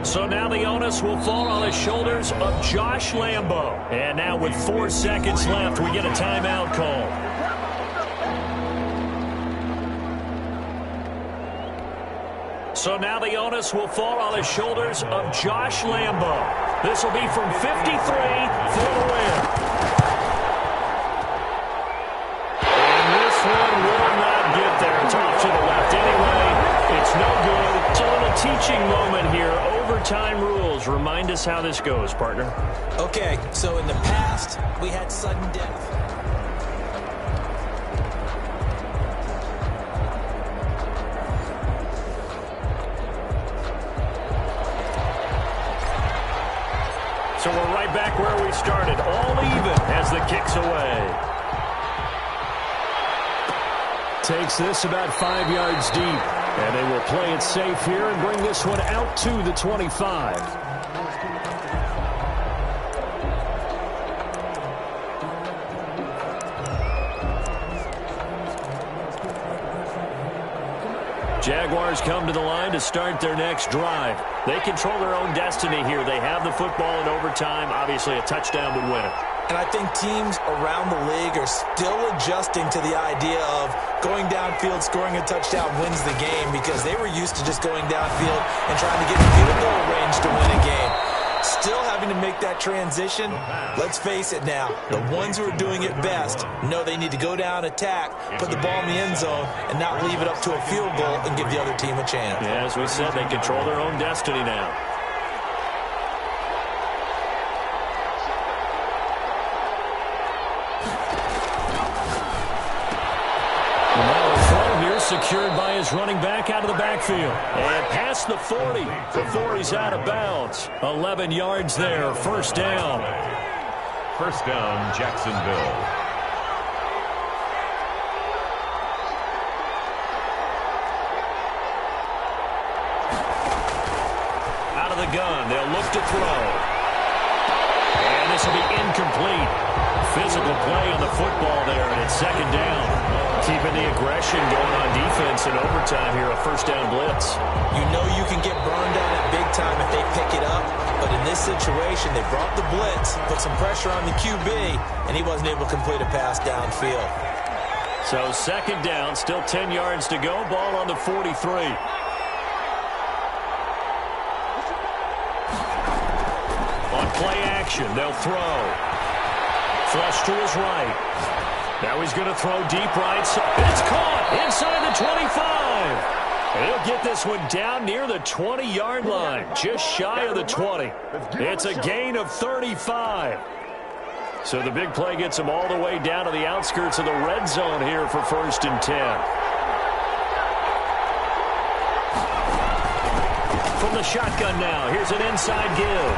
So now the onus will fall on the shoulders of Josh Lambo. And now with 4 seconds left, we get a timeout call. So now the onus will fall on the shoulders of Josh Lambo. This will be from 53 for the win. It's off to the left anyway. It's no good. It's a little teaching moment here. Overtime rules. Remind us how this goes, partner. Okay, so in the past, we had sudden death. So we're right back where we started. All even as the kick's away. Takes this about 5 yards deep. And they will play it safe here and bring this one out to the 25. Jaguars come to the line to start their next drive. They control their own destiny here. They have the football in overtime. Obviously, a touchdown would win it. And I think teams around the league are still adjusting to the idea of going downfield, scoring a touchdown wins the game because they were used to just going downfield and trying to get in field goal range to win a game. Still having to make that transition. Let's face it now, the ones who are doing it best know they need to go down, attack, put the ball in the end zone, and not leave it up to a field goal and give the other team a chance. Yeah, as we said, they control their own destiny now. Secured by his running back out of the backfield. And past the 40 before he's out of bounds. 11 yards there. First down. First down, Jacksonville. Out of the gun. They'll look to throw. And this will be incomplete. Physical play on the football there, and it's second down. Keeping the aggression going on defense in overtime here, a first down blitz. You know you can get burned on it big time if they pick it up, but in this situation, they brought the blitz, put some pressure on the QB, and he wasn't able to complete a pass downfield. So second down, still 10 yards to go, ball on the 43. On play action, they'll throw. Flush to his right. Now he's going to throw deep right. It's caught inside the 25. And he'll get this one down near the 20-yard line, just shy of the 20. It's a gain of 35. So the big play gets him all the way down to the outskirts of the red zone here for 1st and 10. From the shotgun now, here's an inside give.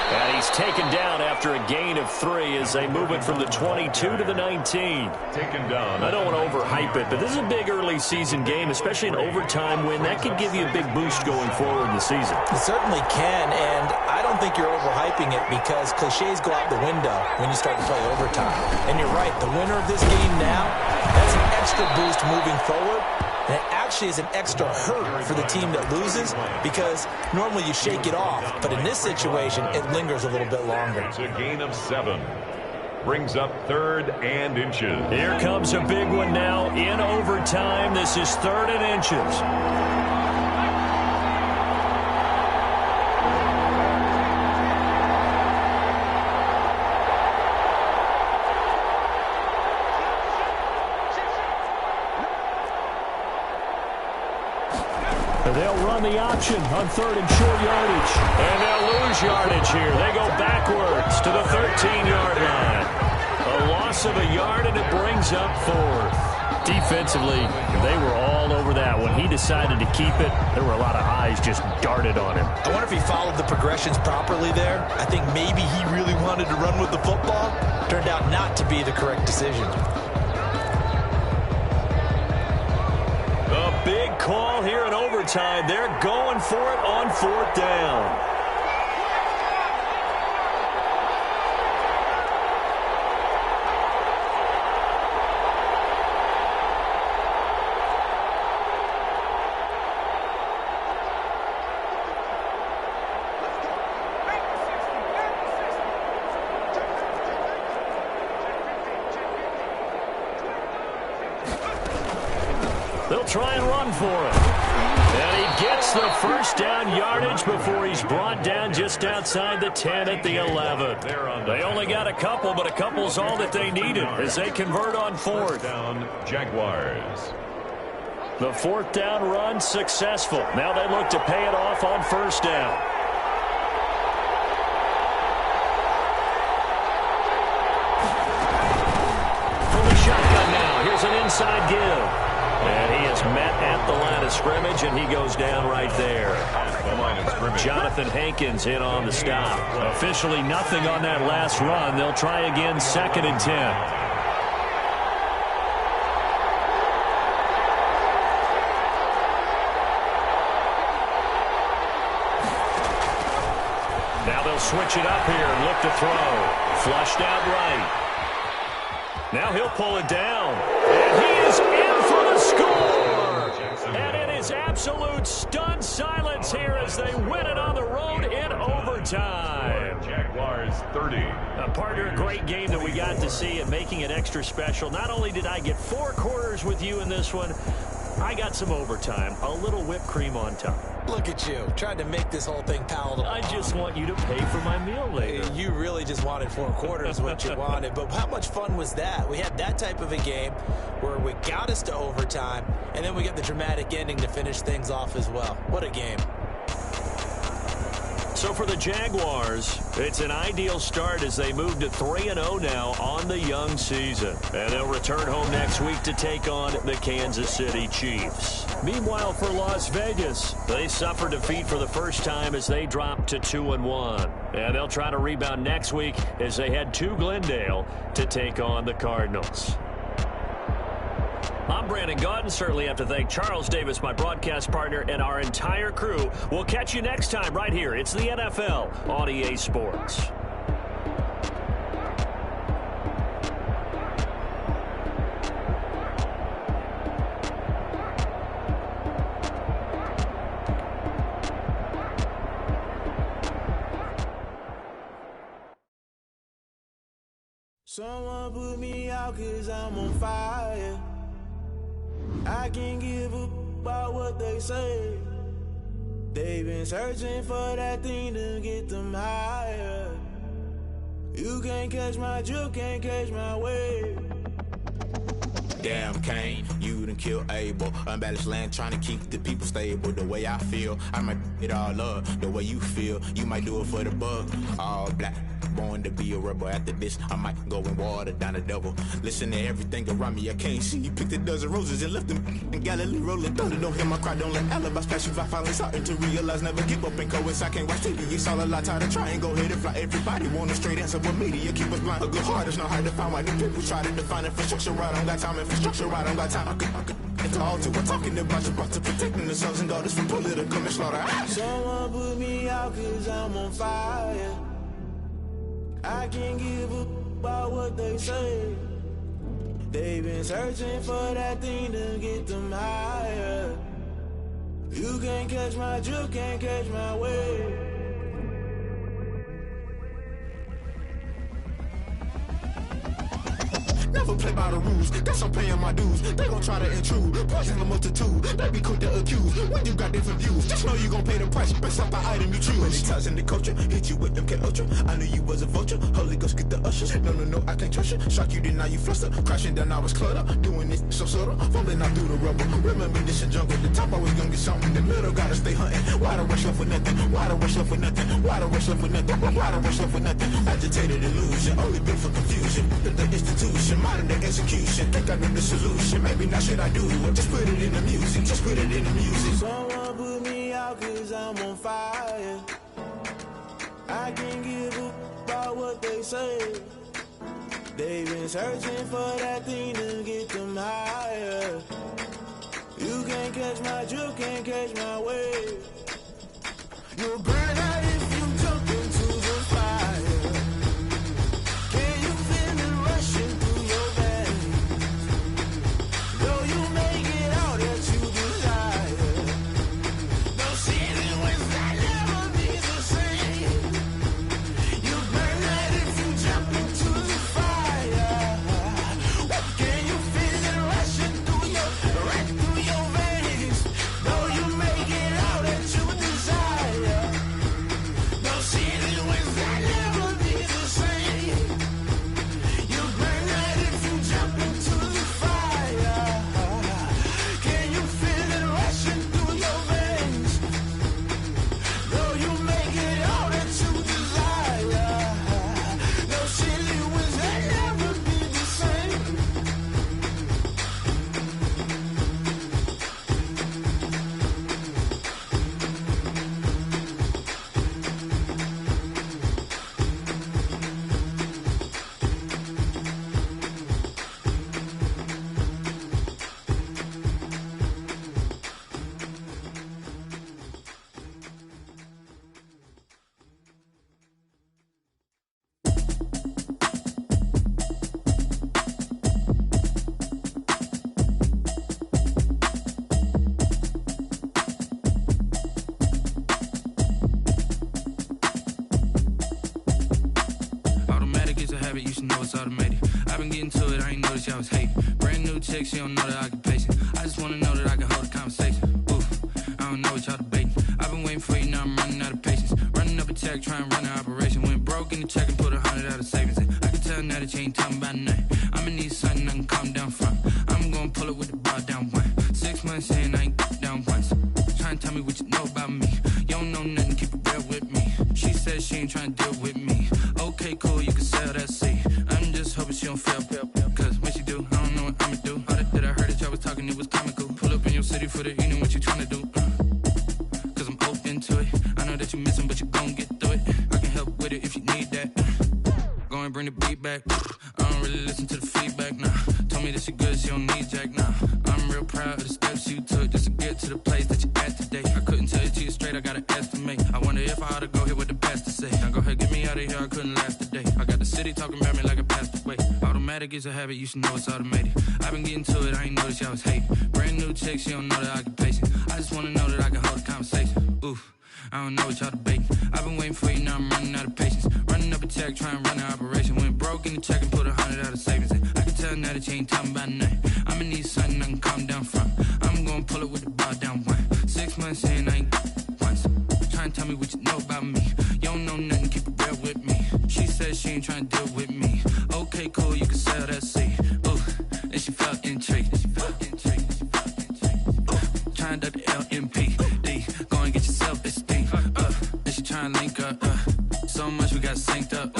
And he's taken down after a gain of 3 as they move it from the 22 to the 19. Taken down. I don't want to overhype it, but this is a big early season game, especially an overtime win. That could give you a big boost going forward in the season. It certainly can, and I don't think you're overhyping it because cliches go out the window when you start to play overtime. And you're right, the winner of this game now, that's an extra boost moving forward. And it actually is an extra hurt for the team that loses because normally you shake it off. But in this situation, it lingers a little bit longer. It's a gain of 7. Brings up 3rd and inches. Here comes a big one now in overtime. This is 3rd and inches. They'll run the option on 3rd and short yardage. And they'll lose yardage here. They go backwards to the 13-yard line. A loss of a yard, and it brings up 4th. Defensively, they were all over that. When he decided to keep it, there were a lot of eyes just darted on him. I wonder if he followed the progressions properly there. I think maybe he really wanted to run with the football. Turned out not to be the correct decision. A big call here in overtime. They're going for it on 4th down. They'll try and run for it. And he gets the first down yardage before he's brought down just outside the 10 at the 11. They only got a couple, but a couple's all that they needed as they convert on 4th. Down, Jaguars. The 4th down run successful. Now they look to pay it off on 1st down. From the shotgun now, here's an inside give. And he is met at the line of scrimmage, and he goes down right there. Jonathan Hankins in on the stop. Officially nothing on that last run. They'll try again 2nd and 10. Now they'll switch it up here and look to throw. Flushed out right. Now he'll pull it down. And he is in for the score. And it is absolute stunned silence here as they win it on the road in overtime. Jaguars 30. Partner, a great game that we got to see and making it extra special. Not only did I get 4 quarters with you in this one, I got some overtime. A little whipped cream on top. Look at you, trying to make this whole thing palatable. I just want you to pay for my meal later. You really just wanted 4 quarters, what you wanted. But how much fun was that? We had that type of a game where we got us to overtime, and then we get the dramatic ending to finish things off as well. What a game. So for the Jaguars, it's an ideal start as they move to 3-0 now on the young season. And they'll return home next week to take on the Kansas City Chiefs. Meanwhile, for Las Vegas, they suffered defeat for the first time as they dropped to 2-1. And they'll try to rebound next week as they head to Glendale to take on the Cardinals. I'm Brandon Gaudin. Certainly have to thank Charles Davis, my broadcast partner, and our entire crew. We'll catch you next time right here. It's the NFL on EA Sports. Someone put me out 'cause I'm on fire. I can't give up about what they say. They've been searching for that thing to get them higher. You can't catch my drift, can't catch my wave. Damn, Kane, you done killed Abel. Unbalanced land, trying to keep the people stable. The way I feel, I might it all up. The way you feel, you might do it for the bug. All black, born to be a rebel. After this, I might go and water down the devil. Listen to everything around me, I can't see. You picked a dozen roses and left them in Galilee rolling thunder. Don't hear my cry, don't let alibis pass you. I finally starting to realize, never give up and coincide. Can't watch TV, it's all a lot. Time to try and go ahead and fly. Everybody want a straight answer, but media keep us blind. A good heart is not hard to find. Why the people try to define infrastructure right? I don't got time, infrastructure right, I don't got time. It's all to we're talking about you, about to protecting the sons and daughters from political manslaughter. Someone put me out 'cause I'm on fire. I can't give up about what they say. They've been searching for that thing to get them higher. You can't catch my drift, can't catch my wave. Never play by the rules, guess I'm paying my dues. They gon' try to intrude, poison the multitude. They be quick to accuse, when you got different views. Just know you gon' pay the price, based off the item you choose. Many times in the culture, hit you with them K-Ultra. I knew you was a vulture, Holy Ghost get the ushers. No, I can't trust you. Shock you, then now you fluster. Crashing down, I was cluttered. Doing this so subtle, fumbling out through the rubble. Remember this in jungle, the top I was gonna get something. The middle gotta stay hunting. Why the rush left for nothing? Why the rush left for nothing? Why the rush left for nothing? Why the rush left for nothing? Agitated illusion, only built for confusion. The institution, modern day execution. Think I know the solution, maybe not should I do it. Just put it in the music, just put it in the music. Someone put me out cause I'm on fire. I can't give up about what they say. They've been searching for that thing to get them higher. You can't catch my drift, can't catch my wave. You'll burn out if you jump into the fire. Can you feel it rushing through your veins? Though you make it out that you desire. No city was that never be the same. You burn out if you jump into the fire. Can you feel it rushing through your veins? Though you make it out that you desire. No city was that never be the same. You burn out if you jump into the fire. Can you feel it rushing through your veins? Though you make it all that you desire. No city was that never be the same. Automatic is a habit, you should know it's automated. I've been getting to it, I ain't noticed y'all was hating. Brand new chick, she don't know that I can pace it. I just wanna know that I can hold a conversation. Oof, I don't know what y'all debating. I've been waiting for you, now I'm running out of patience. Running up a check, trying to run an operation. Went broke in the check and put 100 out of savings in. I can tell now that you ain't talking about nothing. I'ma need something I can calm down from. I'm gonna pull it with the bar down one. 6 months in, I ain't down once. Trying to tell me what you know about me. You don't know nothing, keep it real with me. She said she ain't trying to deal with me. Okay, cool, you can sell that seed. I'm just hoping she don't fail. Cause when she do, I don't know what I'ma do. All that I heard that y'all was talking, it was comical. Pull up in your city for the evening, what you tryna do? Cause I'm open to it. I know that you missing, but you gon' get through it. I can help with it if you need that. Go and bring the beat back. I don't really listen to the feedback, nah. Told me that she good, she don't need jack, nah. I'm real proud of the steps you took just to get to the place that you at today. I couldn't tell you to you straight, I gotta estimate. I wonder if I ought to go here with the pastor say. Now go ahead, get me out of here, I couldn't last a day. I got the city talking about me like a pastor way. Automatic is a habit, you should know it's automated. I've been getting to it, I ain't noticed y'all was hating. Brand new chick, she don't know that I can pace it. I just wanna know that I can hold a conversation. Oof, I don't know what y'all debating. I've been waiting for you, now I'm running out of patience. Running up a check, trying to run an operation. Went broke in the check and put 100 out of savings in. I can tell now that you ain't talking about nothing. I'ma need something I can calm down from. I'm gonna pull it with the bar down one. 6 months in, I ain't once. Trying to tell me what you know about me. You don't know nothing, keep it real with me. She said she ain't trying to deal with me. Okay, cool, you can sell that seed. Ooh, and she felt intrigued. Trying to the LMPD. Go and get your self-esteem. And she trying to link up. So much we got synced up.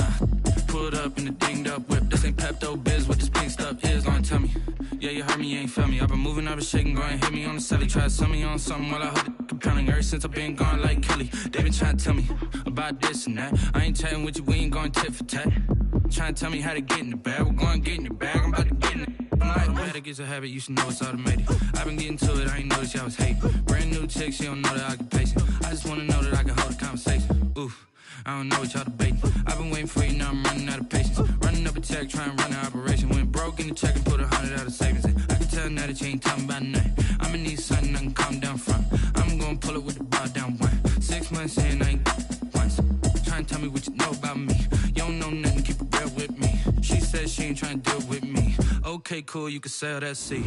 Pulled up in the dinged up whip. This ain't Pepto-Biz, what this pink stuff is. Long tell me. Yeah, you heard me, you ain't felt me. I've been moving, I've been shaking, go and hit me on the celly. Try to sell me on something while I hold it compelling. Ever since I've been gone like Kelly, they been trying to tell me about this and that. I ain't chatting with you, we ain't going tit for tat. Trying to tell me how to get in the bag. We're going to get in the bag, I'm about to get in it. Automatic is a habit, you should know it's automated. I've been getting to it, I ain't noticed y'all was hating. Brand new chick, she don't know that I can pace it. I just wanna know that I can hold a conversation. Oof, I don't know what y'all debating. I've been waiting for you, now I'm running out of patience. Running up a check, trying to run an operation. Went broke in the check and put 100 out of savings in. I can tell now that you ain't talking about nothing. I'ma need something I can calm down from. I'm gonna pull it with the bar down one. 6 months in, I ain't once. Trying to tell me what you know about me. You don't know nothing, keep it real with me. She said she ain't trying to deal with me. Okay, cool, you can sell that seed.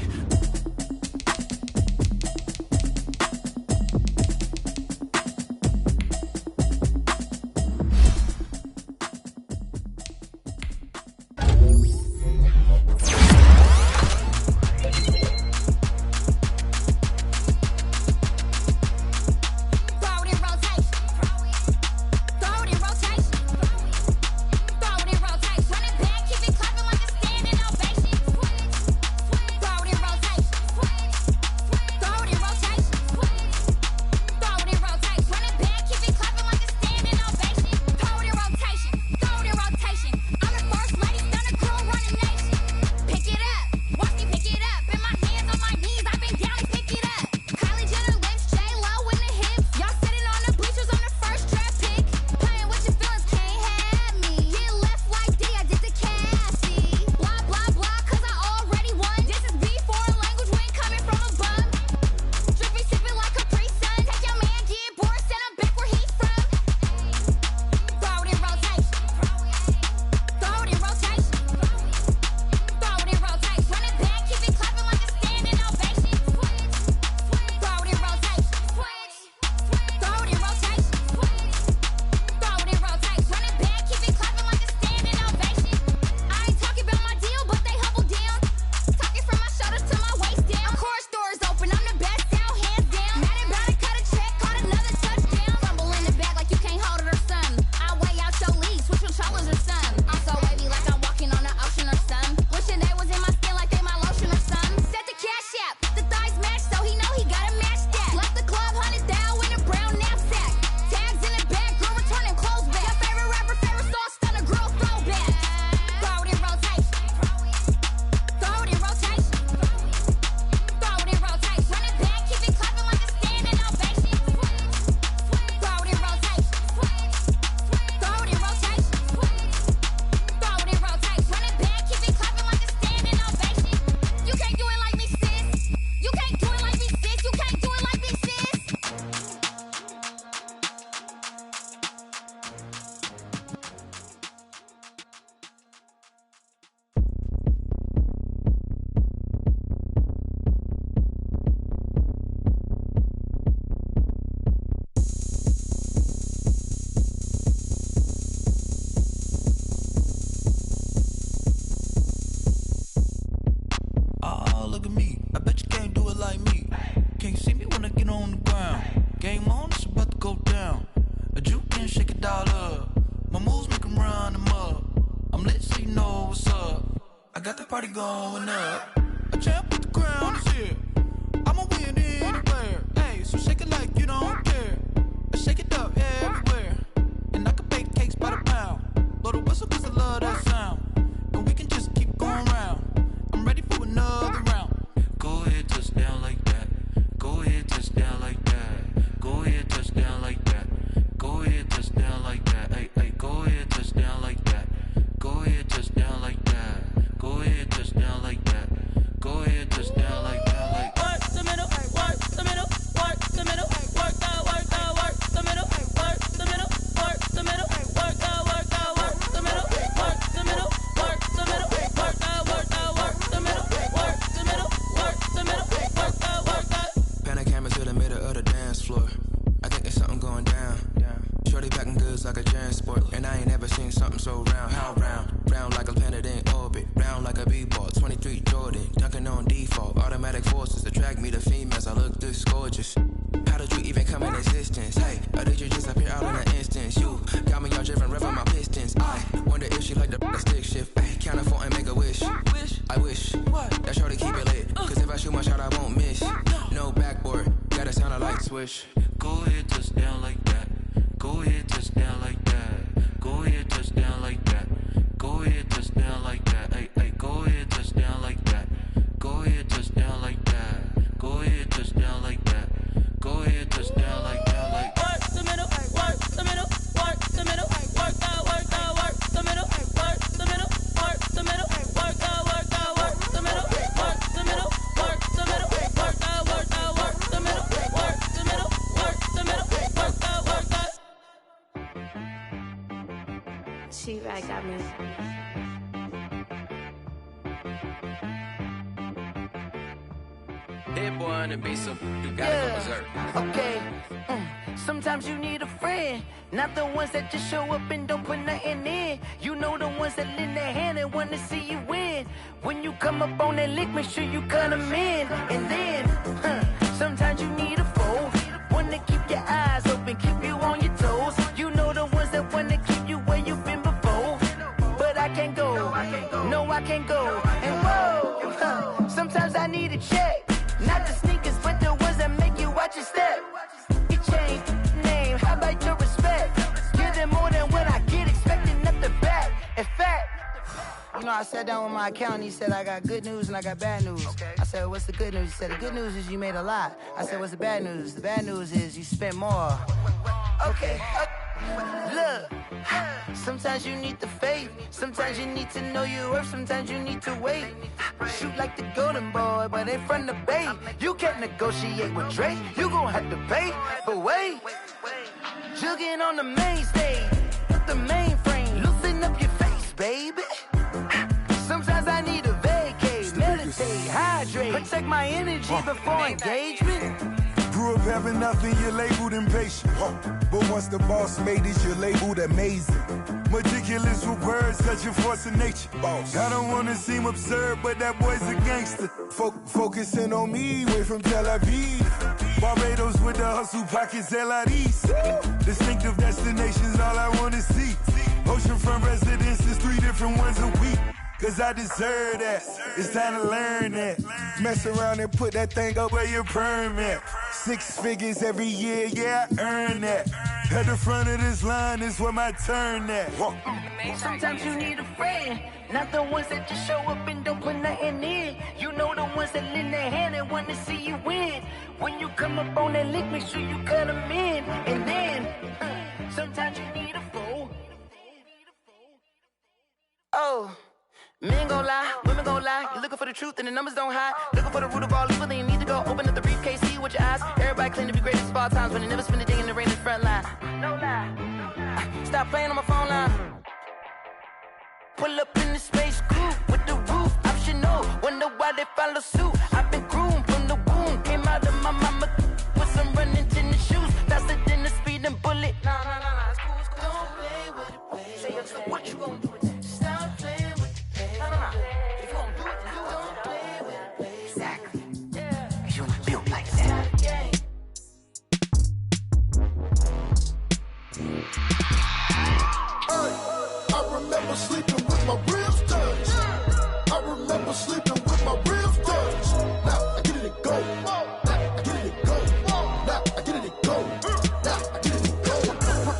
Going up, a champ with the crown is here. I'ma win anywhere. Hey, so shake it like you don't care. Shake it up everywhere. And I can bake cakes by the pound. Blow the whistle cause I love that sound. And we can just keep going round. I'm ready for another round. Go ahead, touch down like that. Go ahead, touch down like that. Go ahead, touch down like that. Go ahead, touch down like that. Hey, hey, go ahead, touch down like that. Go ahead, touch down like that. Go ahead, touch down like that. Go ahead, touch down like that. Like work the middle, work the middle, work the middle, work that, work the middle, work the middle, work the middle, work that, work the middle, work the middle, work the middle, work that, work the middle, work the middle, work the middle, work that. Pan a camera to the middle of the dance floor. I think there's something going down. Shorty packing goods like a transport, and I ain't never seen something so round. How round? Round like a planet in orbit, round like a b-ball. 23 Jordan, dunking on default. Automatic forces attract me to females. I look this gorgeous. How did you even come in existence? Hey, or did you just appear out in an instance? You got me all driven, revving my pistons. I wonder if she like the stick shift. Hey, count a four and make a wish. I wish that shorty keep it lit. Cause if I shoot my shot, I won't miss. No backboard, gotta sound a light switch. go ahead, touch down like that. Go ahead, touch down like that. Go ahead, touch down like that. Go ahead, touch down like that. Hey, hey, go ahead, touch down like that. Go ahead, touch down like that. Go ahead, touch down like that. Go ahead, touch down like that. Like work the middle, work the middle, work the middle. I got me. Hit boy on the beat, so you gotta go berserk. Okay. Sometimes you need a friend, not the ones that just show up and don't put nothing in. You know the ones that lend their hand and wanna see you win. When you come up on that lick, make sure you cut them in. And then, sometimes you need a foe, one to keep your eyes open, keep you on your toes. You know the ones that wanna keep you where you've been before. But I can't go, no I can't go. And whoa, sometimes I need a check, not the sneakers, but the ones that make you watch your step. Change name, how about your respect? Give them more than what I get, expecting nothing back. In fact, you know, I sat down with my accountant, he said, I got good news and I got bad news. Okay. I said, what's the good news? He said, the good news is you made a lot. I said, what's the bad news? The bad news is you spent more. Okay. Look, sometimes you need the faith, sometimes you need to know your worth, sometimes you need to wait. Shoot like the golden boy, but ain't from the bay. You can't negotiate with Drake, you gon' have to pay. But wait, jugging on the main stage, the mainframe, loosen up your face, baby. Sometimes I need a vacate, meditate, hydrate, protect my energy before engagement. Grew up having nothing, you're labeled impatient. But once the boss made it, you're labeled amazing. Meticulous with words, such a force of nature. I don't wanna seem absurd, but that boy's a gangster. Focusing on me, way from Tel Aviv. Barbados with the hustle pockets, LIDs. Distinctive destinations, all I wanna see. Oceanfront residences, 3 different ones a week. Cause I deserve that, it's time to learn that. Mess around and put that thing up where your permit. 6 figures every year, yeah, I earn that. At the front of this line is where my turn at. Sometimes you need a friend, not the ones that just show up and don't put nothing in. You know the ones that lend their hand and want to see you win. When you come up on that lick, make sure you cut them in. And then, sometimes you need a foe. Oh. Men gon' lie, women gon' lie. You're looking for the truth and the numbers don't hide. Looking for the root of all evil, then you need to go open up the briefcase, see with your eyes. Everybody claim to be great at all times, but they never spend a day in the rain in the front line. No lie, stop playing on my phone line. Pull up in the space coupe with the roof optional. Wonder why they follow suit. I've been groomed from the womb, came out of my mama with some running tennis shoes, faster than the speeding bullet. Nah, it's cool, it's cool. Don't play with it, baby. Say what you gon' do? Stop playing. If you gon' do it, then you don't play with it, baby. Exactly. Yeah. Cause you ain't built like that. I remember sleeping with my ribs touched. I remember sleeping with my ribs touched. Now I get it and go. Now I get it and go. Now I get it and go. Now I get it and go.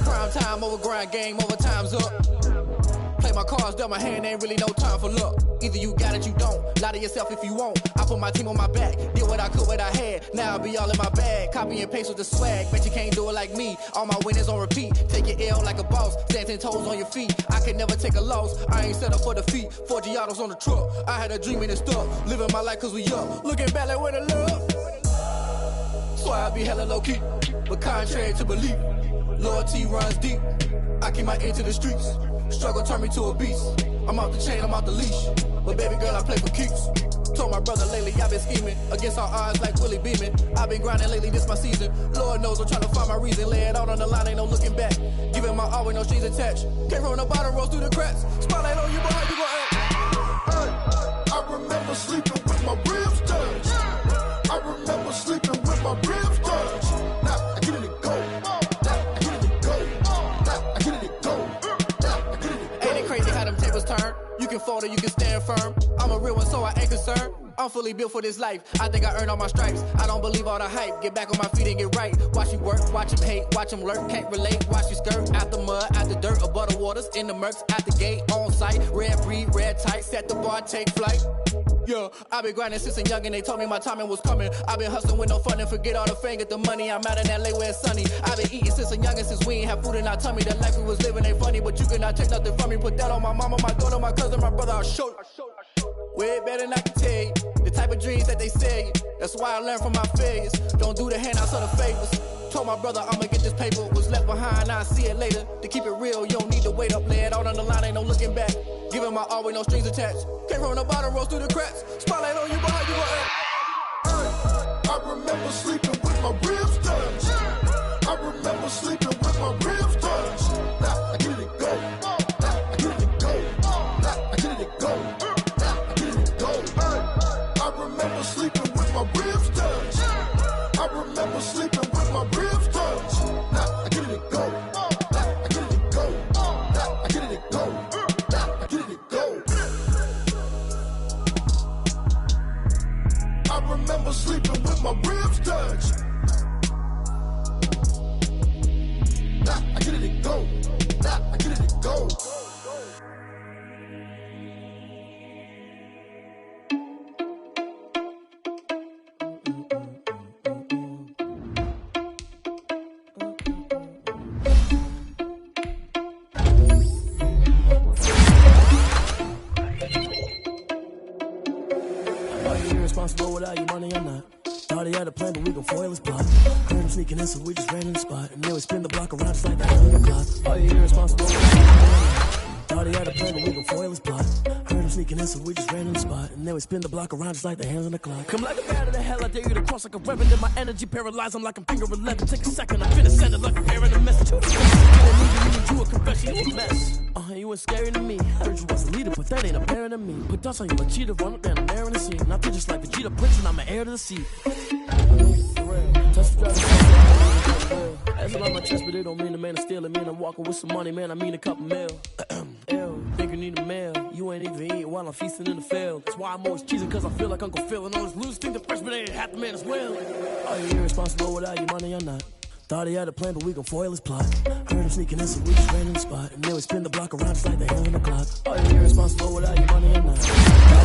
Prime time over grind game, over time's up. Play my cards, dealt my hand, ain't really no time for luck. Either you got it, you don't. Lie to yourself if you won't. I put my team on my back, did what I could, what I had. Now I'll be all in my bag, copy and paste with the swag. Bet you can't do it like me. All my winners on repeat. Take your L like a boss, stand 10 toes on your feet. I can never take a loss. I ain't set up for defeat. 4 Giottos on the truck. I had a dream and it stuck. Living my life cause we up. Looking back like where the love. So I be hella low key, but contrary to belief, loyalty runs deep. I keep my ear to the streets. Struggle turned me to a beast. I'm out the chain, I'm out the leash. But baby girl, I play for keeps. Told my brother lately, I've been scheming against all odds like Willie Beeman. I've been grinding lately, this my season. Lord knows I'm trying to find my reason. Lay it out on the line, ain't no looking back. Giving my all with no strings attached. Came from the bottom, rose through the cracks. Spotlight on you, boy, how you gon' act? I remember sleeping with my ribs touched. I remember sleeping with my ribs touched. Now I get it and go. Now I get it and go. Now I get it and go. Now I get it and go. Ain't it crazy how them tables turn? You can fold or you can stand firm. I'm a real one, so I ain't concerned. I'm fully built for this life. I think I earned all my stripes. I don't believe all the hype. Get back on my feet and get right. Watch you work, watch him hate, watch him lurk. Can't relate, watch you skirt. Out the mud, out the dirt, above the waters, in the murks, out the gate, on site. Red breed, red tight, set the bar, take flight. Yeah, I been grinding since a young and they told me my timing was coming. I been hustling with no fun and forget all the fame, get the money. I'm out in LA where it's sunny. I been eating since a young and since we ain't have food in our tummy. The life we was living ain't funny, but you cannot take nothing from me. Put that on my mama, my daughter, my cousin, my brother, I'll show you. Way better than I can tell you. The type of dreams that they sell you. That's why I learned from my failures. Don't do the handouts or the favors. Told my brother I'ma get this paper, was left behind, I'll see it later. To keep it real, you don't need to wait up, lay it out on the line, ain't no looking back. Giving my all with no strings attached. Can't run the bottom, roll through the cracks. Spotlight on you, but how you gon' act? I remember sleeping with my ribs touched. I remember sleeping with my ribs touched. Now I get it go. Now I get it go. Now I get it go. Now I get it go. I remember sleeping with my ribs touched. I remember sleeping with my ribs touched. Now I get it go. Now I get it go. Now I get it go. Now I get it go. I remember sleeping with my ribs touched. Nah, I get it go. Nah, I get it go. Are you irresponsible without your money or not? Thought he had a plan, but we gon' foil his plot. Heard him sneaking in, so we just ran in the spot. And then we spin the block around just like that on the clock. Are you irresponsible without your money or not? Thought he had a plan, but we gon' foil his plot. Heard him sneaking in, so we just ran in the spot. And then we spin the block around just like the hands on the clock. Come like a bat of the hell, I dare you to cross like a reverend. My energy paralyzed, I'm like I'm finger 11. Take a second, I'm finna send it like a parent a message. You a confession, you a mess. You was scary to me. Heard you was a leader, but that ain't apparent to me. Put dust on you like cheetah, run up down the air in the sea. And I feel just like Vegeta Prince, and I'm an heir to the seat. Touch the driver. That's on my chest, but it don't mean the man is stealing. Mean I'm walking with some money, man. I mean a couple mil. Ew, think you need a meal. You ain't even eating while I'm feasting in the field. That's why I'm always cheesing, cause I feel like Uncle Phil. And all those losers think the freshman ain't half the man as well. Are you irresponsible without your money or not? Thought he had a plan, but we gon' foil his plot. Heard him sneaking in, so we just ran in the spot. And then we spin the block around just like the hands on the clock. Are you irresponsible without your money or not? Thought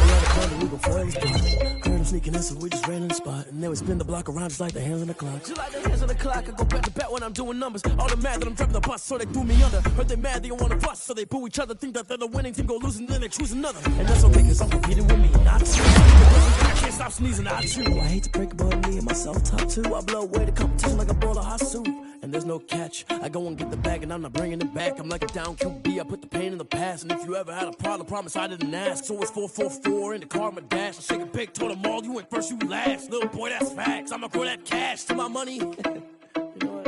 he had a plan, but we gon' foil his plot. Heard him sneaking in, so we just ran in the spot. And then we spin the block around just like the hands on the clock. Just like the hands on the clock, I go back to back when I'm doing numbers. All the mad that I'm driving the bus, so they threw me under. Heard they mad, they don't wanna bust, so they boo each other. Think that they're the winning team, go losing, then they choose another. And that's okay, cause I'm competing with me, not you. I can't stop sneezing, not you. I hate to break it, but me and myself top two. I blow away the competition like a bowl of hot soup. And there's no catch. I go and get the bag and I'm not bringing it back. I'm like a down QB, I put the pain in the past. And if you ever had a problem, promise I didn't ask. So it's 444 in the car, my dash. I shake a big, told them all, you went first, you last. Little boy, that's facts. I'ma grow that cash to my money. You know what?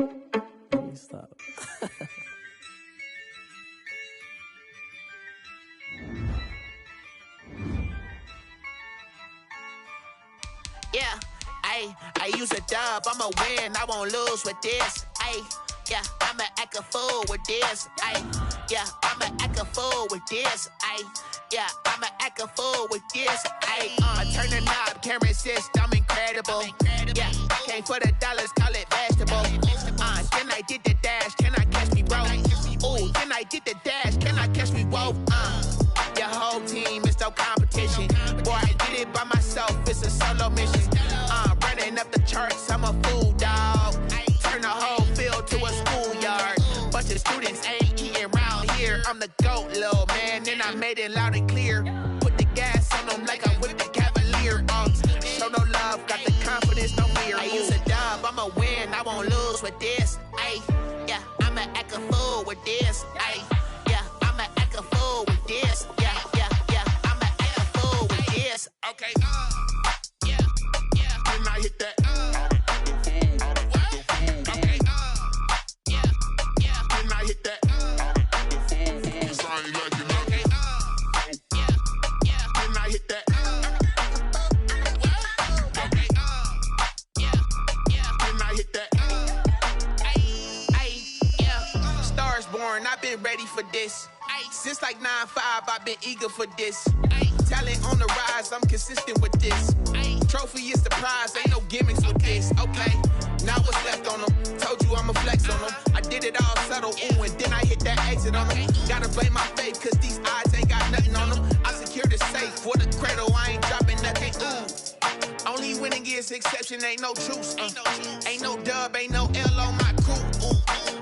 Let me stop. Yeah, I use a dub, I'ma win, I won't lose with this. Yeah, I'ma act a fool with this. Yeah, I'ma act a fool with this. Yeah, I'ma act a fool with this. I turn the knob, can't resist, I'm incredible. Yeah, came for the dollars, call it vegetable. Then I did the dash, can I catch me, bro? Ooh, then I did the dash, can I catch me, whoa? Your whole team is no competition. Boy, I did it by myself, it's a solo mission. Running up the charts, I'm a fool, dog. Turn the whole field to a schoolyard. Bunch of students ain't eating round here. I'm the GOAT, little man, and I made it loud and clear. Put the gas on them like I'm with the Cavalier. Show no love, got the confidence, no fear. I use a dub, I'ma win, I won't lose with this. Yeah, I'ma act a fool with this. Yeah, I'ma act a fool with this. Yeah, I'ma act a fool with this. Okay, yeah, can I hit that? I've been ready for this. Since like 9-5, I've been eager for this. Talent on the rise, I'm consistent with this. Trophy is the prize, ain't no gimmicks with this. Okay, now what's left on them? Told you I'ma flex on them. I did it all subtle, ooh, and then I hit that exit on them. Gotta blame my faith, cause these odds ain't got nothing on them. I secure the safe for the cradle, I ain't dropping nothing, ooh. Only winning is exception, ain't no truce. Ain't no dub, ain't no L on my crew.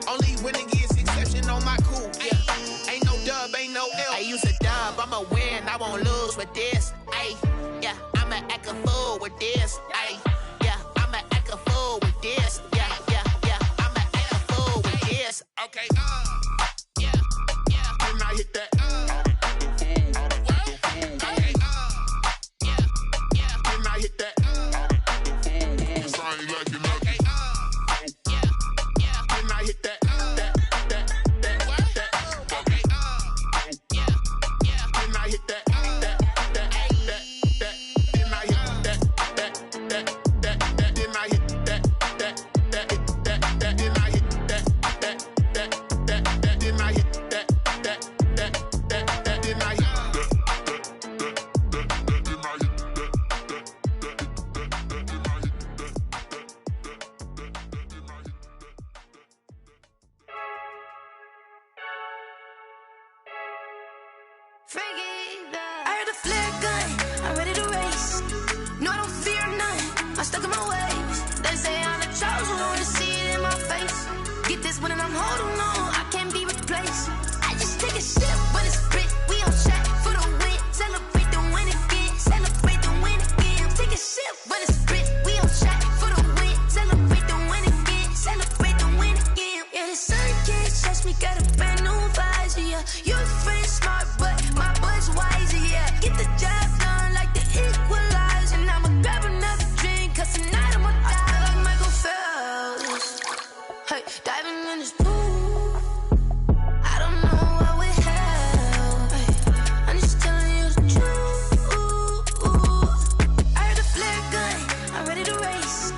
Only winning is exception on my crew. Yeah, ain't no dub, ain't no L. I use a dub, I'ma win, I won't lose with this. Yeah, I'ma act a fool with this. Yeah, I'ma act a fool with this. Yeah, freaky. I heard a flare gun, I'm ready to race. No, I don't fear none, I'm stuck in my ways. They say I'm the chosen one, see it in my face. Get this one and I'm holding on, I can't be replaced. I just take a sip, but it's split. We on track for the win, celebrate the win again, celebrate the win again. Take a sip, but it's split. We on track for the win, celebrate the win again, celebrate the win again. Yeah, the sun can't touch me, got a brand new visor. Yeah, your friend smart, but my boy's wiser. Yeah, get the job done like the equalizer. And I'ma grab another drink, cause tonight I'ma die like Michael Phelps. Hey, diving in this pool, I don't know what we have. Hey, I'm just telling you the truth. I heard a flare gun, I'm ready to race.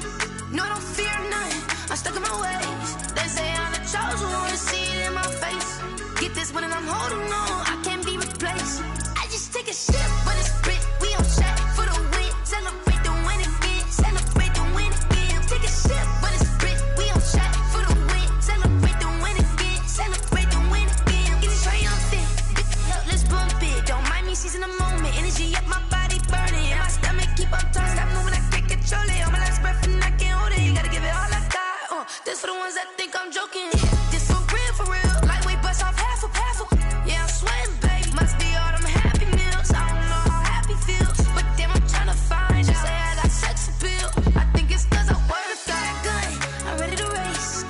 No, I don't fear none, I'm stuck in my ways. They say I'm the chosen one, see it in my face. Get this one and I'm holding on, I can't be replaced. I just take a sip, but it's split. We on track for the win, celebrate the win again, celebrate the win again. Take a sip, but it's split. We on track for the win, celebrate the win again, celebrate the win again. Get it triumphant, let's bump it. Don't mind me seizing the moment, energy up my body burning, and my stomach keep on turning. Stop moving, I can't control it. On my last breath and I can't hold it. You gotta give it all I got. This for the ones that think I'm joking. This for real, lightweight bust off half a. Yeah, I'm sweating, babe. Must be all them happy meals. I don't know how happy feels, but damn, I'm tryna find out. Say I got sex appeal. I think it's cause I word a fire gun. I'm ready to race.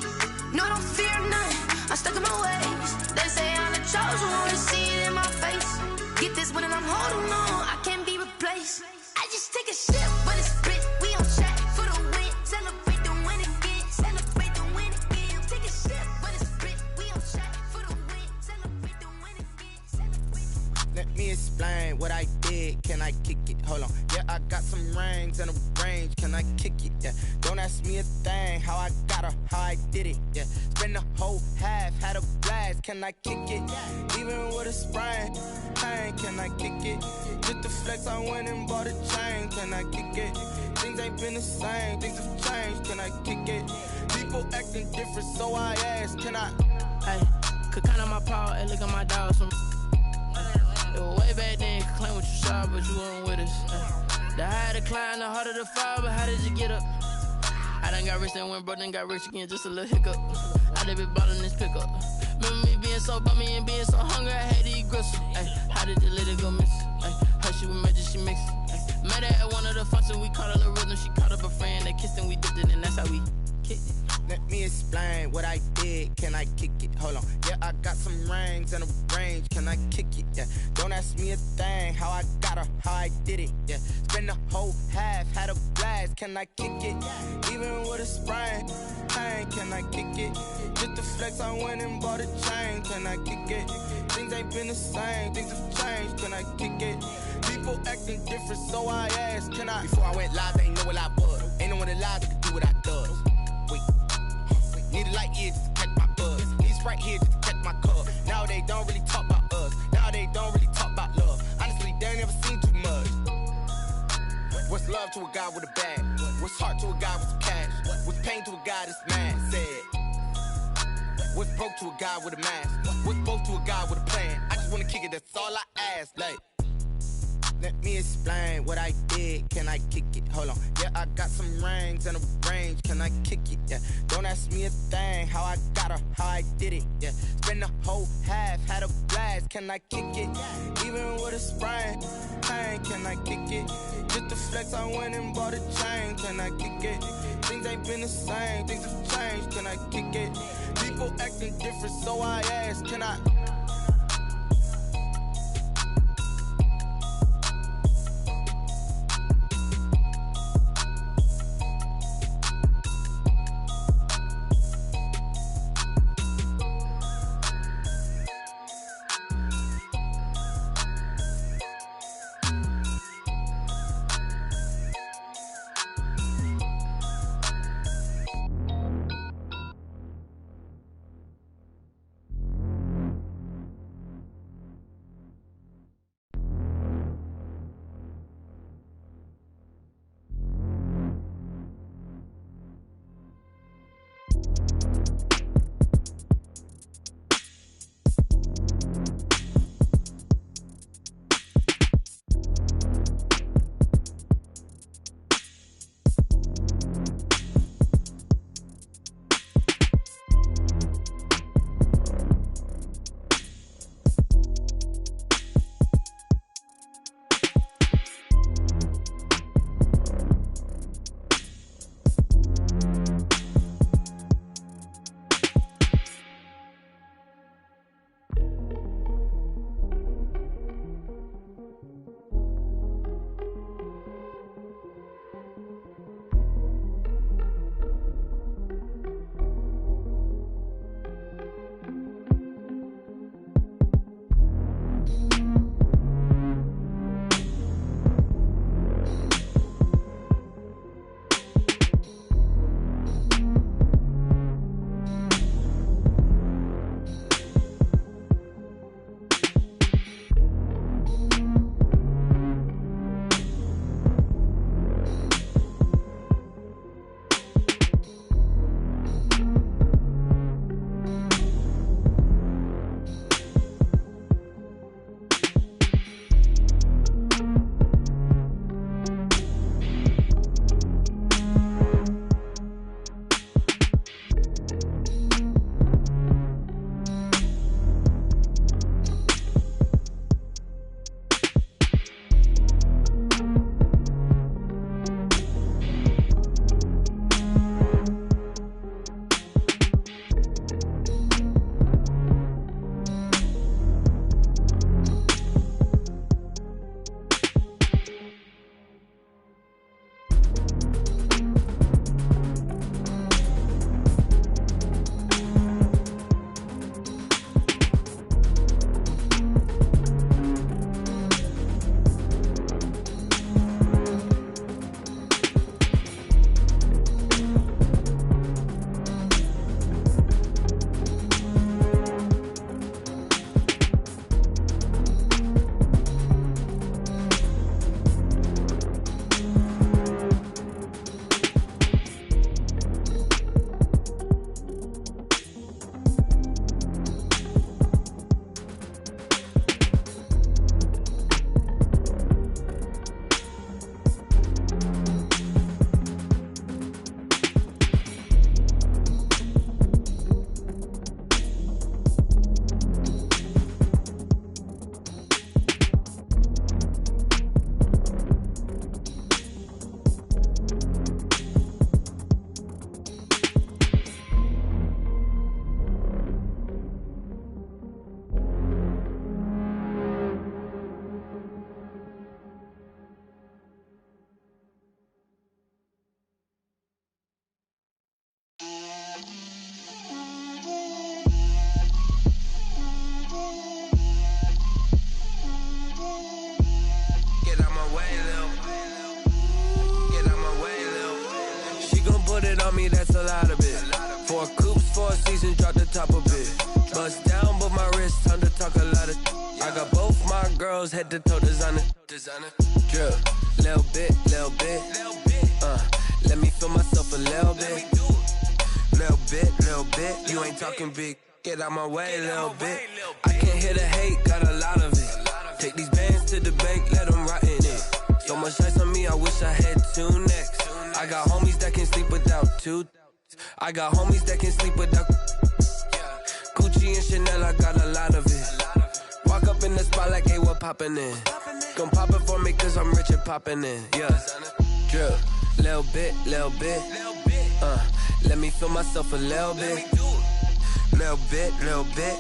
No, I don't fear none, I'm stuck in my ways. They say I'm the chosen one, see it in my face. Get this one and I'm holding on, I can't be replaced. I just take a sip, but it's split. We on track for the win, celebrate the win again, celebrate the win again. Take a sip, but it's split. We on track for the win, celebrate the win again, celebrate the win. Let me explain what I did. Can I kick it? Hold on. Yeah, I got some rings and a range. Can I kick it? Yeah. Don't ask me a thing. How I got her, how I did it. Yeah. Spend the whole half, had a blast. Can I kick it? Even with a sprain, pain. Can I kick it? Just the flex, I went and bought a chain. Can I kick it? Things ain't been the same. Things have changed. Can I kick it? People acting different, so I asked. Can I? Hey, could count on my power and look at my dogs from. It was way back then, could claim what you saw, but you weren't with us. The higher the climb, the harder the fall, but how did you get up? I done got rich and went broke, then got rich again, just a little hiccup. I done been ballin' this pickup. Remember me being so bummy and being so hungry, I had to eat gristle. Ay, how did the lady go miss? Ay, her she was magic, she mixed. Met her at one of the functions, we caught her the rhythm, she caught up a friend, they kissed and we dipped it, and that's how we kicked it. Let me explain what I did. Can I kick it? Hold on. Yeah, I got some rings and a range. Can I kick it? Yeah. Don't ask me a thing. How I got her, how I did it. Yeah. Spend the whole half, had a blast. Can I kick it? Even with a sprain, pain. Can I kick it? Just the flex, I went and bought a chain. Can I kick it? Things ain't been the same. Things have changed. Can I kick it? People acting different, so I asked. Can I? Before I went live, they ain't know what I was. Ain't no one alive that could do what I does. Wait. Need a light here just to catch my buzz. Need Sprite here just to catch my cup. Now they don't really talk about us. Now they don't really talk about love. Honestly, they ain't never seen too much. What's love to a guy with a bag? What's heart to a guy with some cash? What's pain to a guy that's mad? Said. What's broke to a guy with a mask? What's both to a guy with a plan? I just wanna kick it, that's all I ask. Like, let me explain what I did. Can I kick it? Hold on. Yeah, I got some rings and a range. Can I kick it? Yeah. Don't ask me a thing. How I got her, how I did it. Yeah. Spend the whole half, had a blast. Can I kick it? Even with a sprain, pain. Can I kick it? Just the flex, I went and bought a chain. Can I kick it? Things ain't been the same. Things have changed. Can I kick it? People acting different, so I asked. Can I? put it on me, that's a lot of it. 4 coops, 4 seasons, drop the top of it. Bust down, but my wrist, time to talk a lot of. I got both my girls head to toe designer. Drip, little bit. Let me feel myself a little bit. Little bit. You ain't talking big. Get out my way, little bit. I can't hear the hate, got a lot of it. Take these bands to the bank, let them rot in it. So much ice on me, I wish I had 2 necks. I got homies that can sleep without 2. I got homies that can sleep without Gucci and Chanel, I got a lot of it. Walk up in the spot like, hey, what poppin' in? Gon' pop it for me cause I'm rich and poppin' in, yeah. Drip, little bit. Let me feel myself a little bit. Little bit.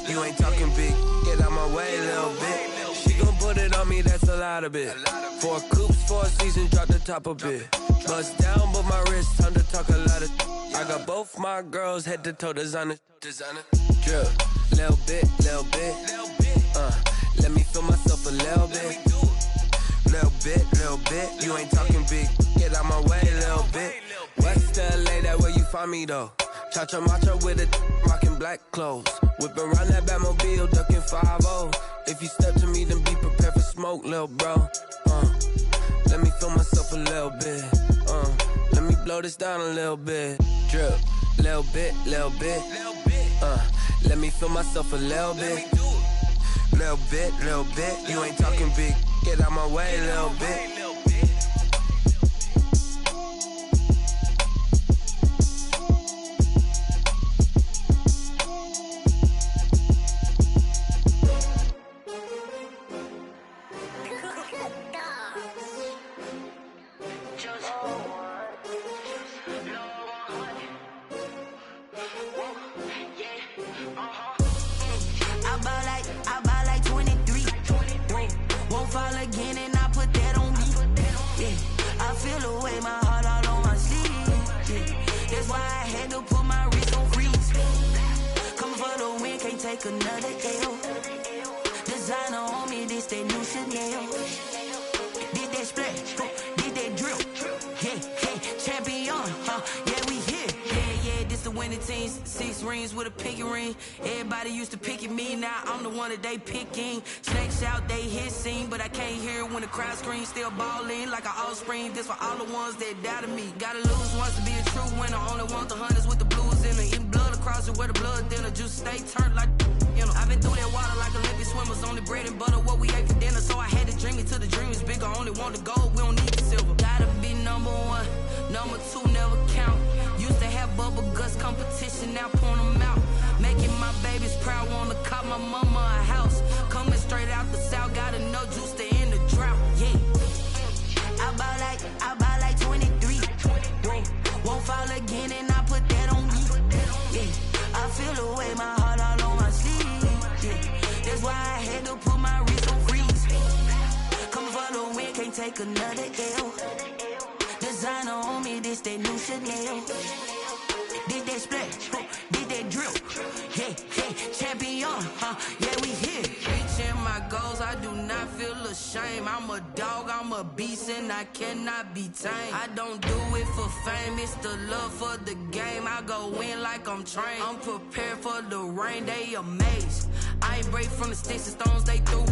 You ain't talking big, get out my way, little bit. She gon' put it on me, that's a lot of it. 4 coops, 4 seasons, drop the top of it. Bust down, but my wrist, time to talk a lot of. I got both my girls head to toe designer. Drip, little bit. Let me feel myself a little bit. Little bit. You ain't talking big, get out my way, little bit. West LA, that where you find me though. Cha-cha matcha with it, rockin' black clothes. Whip around that Batmobile, ducking 5-0. If you step to me, then be prepared for smoke, lil' bro. Let me feel myself a little bit. Let me blow this down a little bit. Drip, little bit. Let me feel myself a little bit. Little bit. You ain't talking big. Get out my way, little bit. I buy like 23. Won't fall again and I put that on me. Yeah, I feel the way, my heart all on my sleeve. Yeah, that's why I had to put my wrist on freeze. Coming for the win, can't take another L. Designer on me, this that new Chanel. Did that splash, did that drill. Yeah, champion, yeah, we here. Yeah, this the winning team. 6 rings with a pinky ring. Everybody used to pick at me, now I'm the one that they picking. Snakes out, they hit scene, but I can't hear when the crowd screams. Still ballin' like an offspring. This for all the ones that doubted me. Gotta lose once to be a true winner. Only want the hunters with the blues in it. Eating blood across it where the blood thinner. Juice stay turned like, you know. I've been through that water like Olympic swimmers. Only bread and butter, what we ate for dinner. So I had to dream it till the dream is bigger. Only want the gold, we don't need the silver. Gotta be number 1, number 2 never count. Used to have bubble guts competition, now point them out. Making my babies proud, wanna cop my mama a house. Coming straight out the south, got enough juice to end the drought. Yeah, I buy like 23. Won't fall again and I put that on me. Yeah, I feel the way, my heart all on my sleeve. Yeah, that's why I had to put my wrist on freeze. Coming for the win, can't take another L. Designer on me, this that new Chanel. Did that splash, did that drill. Yeah, champion, yeah, we here. Reaching my goals, I do not feel ashamed. I'm a dog, I'm a beast, and I cannot be tamed. I don't do it for fame, it's the love for the game. I go in like I'm trained. I'm prepared for the rain, they amazed. I ain't break from the sticks and stones they threw.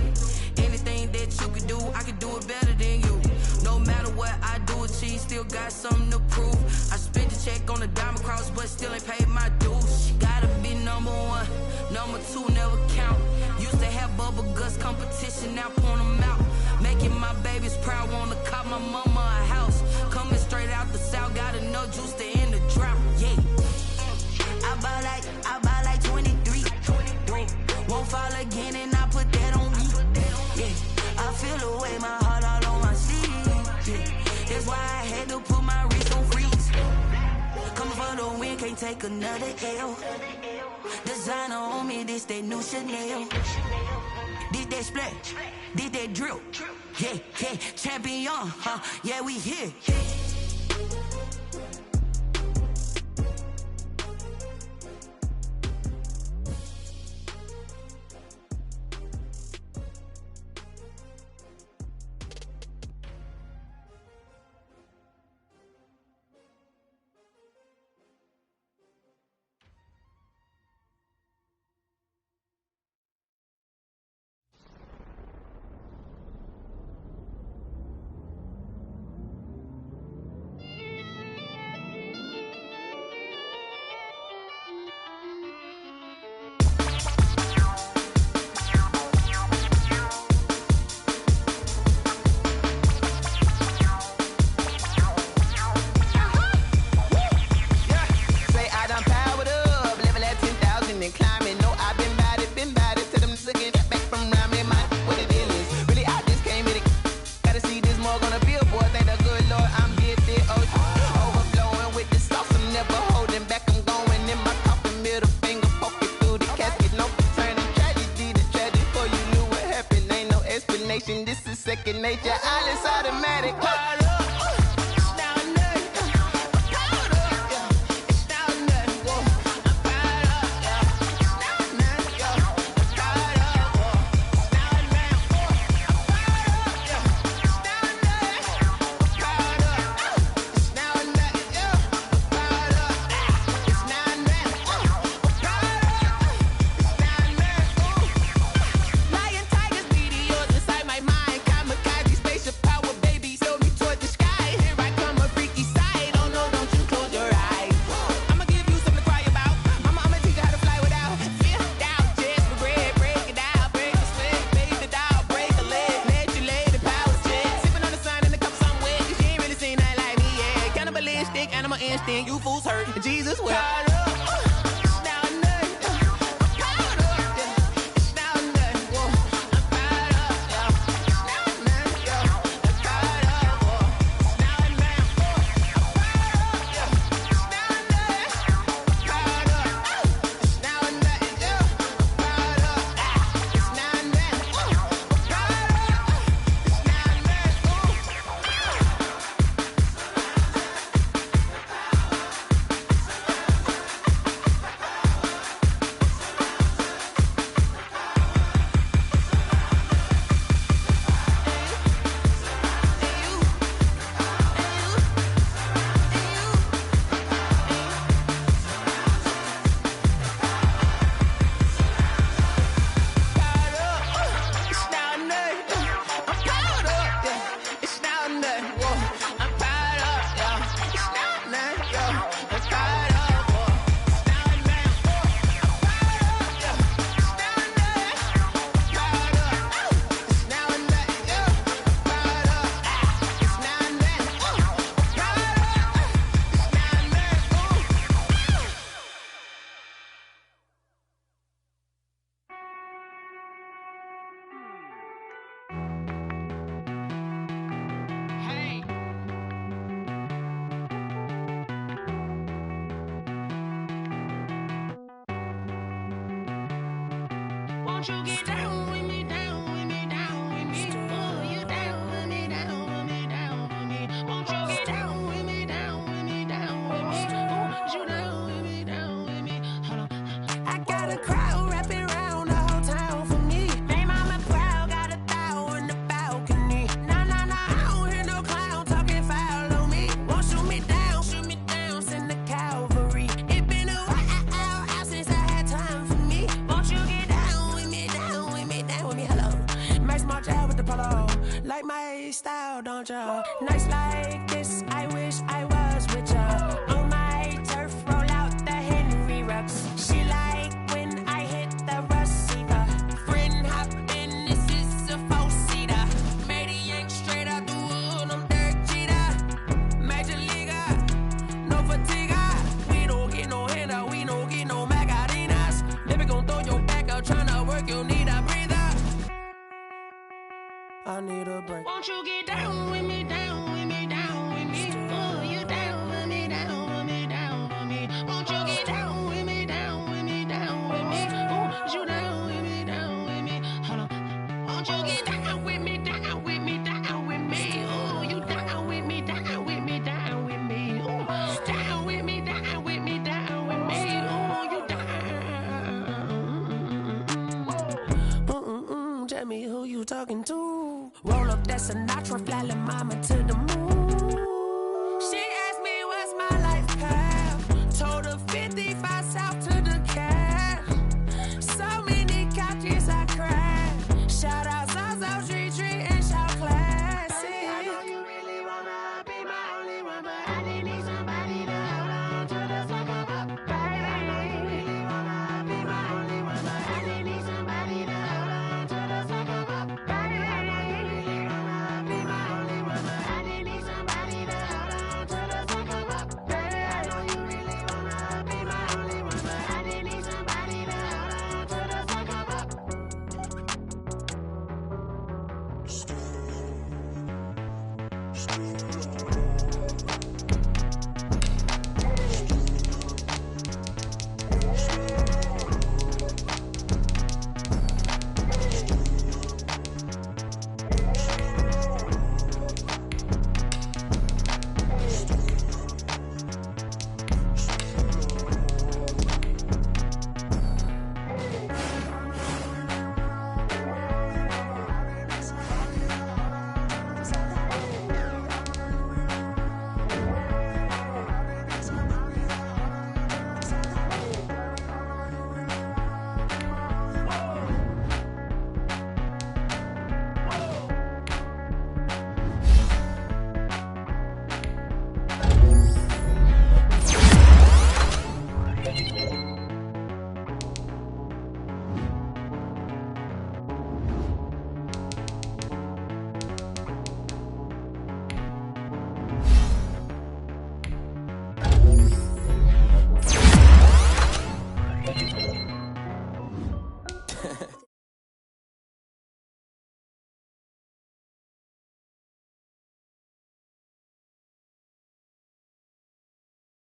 Anything that you can do, I can do it better than you. No matter what I do, achieve, still got something to prove. I spent the check on the diamond cross, but still ain't paid my dues. Gotta be number 1, number 2 never count. Used to have bubble guts competition, now point them out. Making my babies proud, wanna cop my mama a house. Coming straight out the south, got enough juice to end the drought. Yeah, I buy like 23. Won't fall again and I put that on me. Yeah, I feel the way, my heart all on my sleeve. Yeah, that's why I had to put my wrist on freeze. Coming for the win, can't take another L. Designer on me, this that new Chanel. Did that splash, did that drill. Yeah, champion, yeah, we here. second nature, all is automatic. You fools hurt. Jesus will. Won't you get down with me, down with me, down with me? Oh, you down with me, down with me, down with me. Won't you get down with me, down with me, down with me? Oh, you down with me, down with me? Hold on. I got a crowd wrapping around the whole town for me. They mama proud, got a thou in the balcony. Nah, I don't hear no clown talking foul on me. Won't shoot me down, send the cavalry. It been a while since I had time for me. Won't you get down with me, down with me, down with me? Hello. Max March out with the polo. Like my style, don't ya? Nights like this, I wish I was with ya. On my turf, roll out the Henry Rux. She like when I hit the receiver. Friend hop in, this is a four-seater. Made a yank straight out the wood, I'm Derek Jeter. Major leaguer, no fatigue. We don't get no handout, we don't get no Macarinas. Never gon' throw your back out, tryna work, you'll need a breather. I need a break. Won't you get down with me, down with me, down with me? Oh, you down with me, down with me, down with me. Won't you get down with me, down with me, down with me? Oh, you down with me, down with me? Hold on. Won't you get down with me, down with me, down with me? Oh, you down with me, down with me, down with me? Oh, down with me, down with me, down with me? Oh, you down. Tell me who you talking to. Roll up that Sinatra, fly la mama to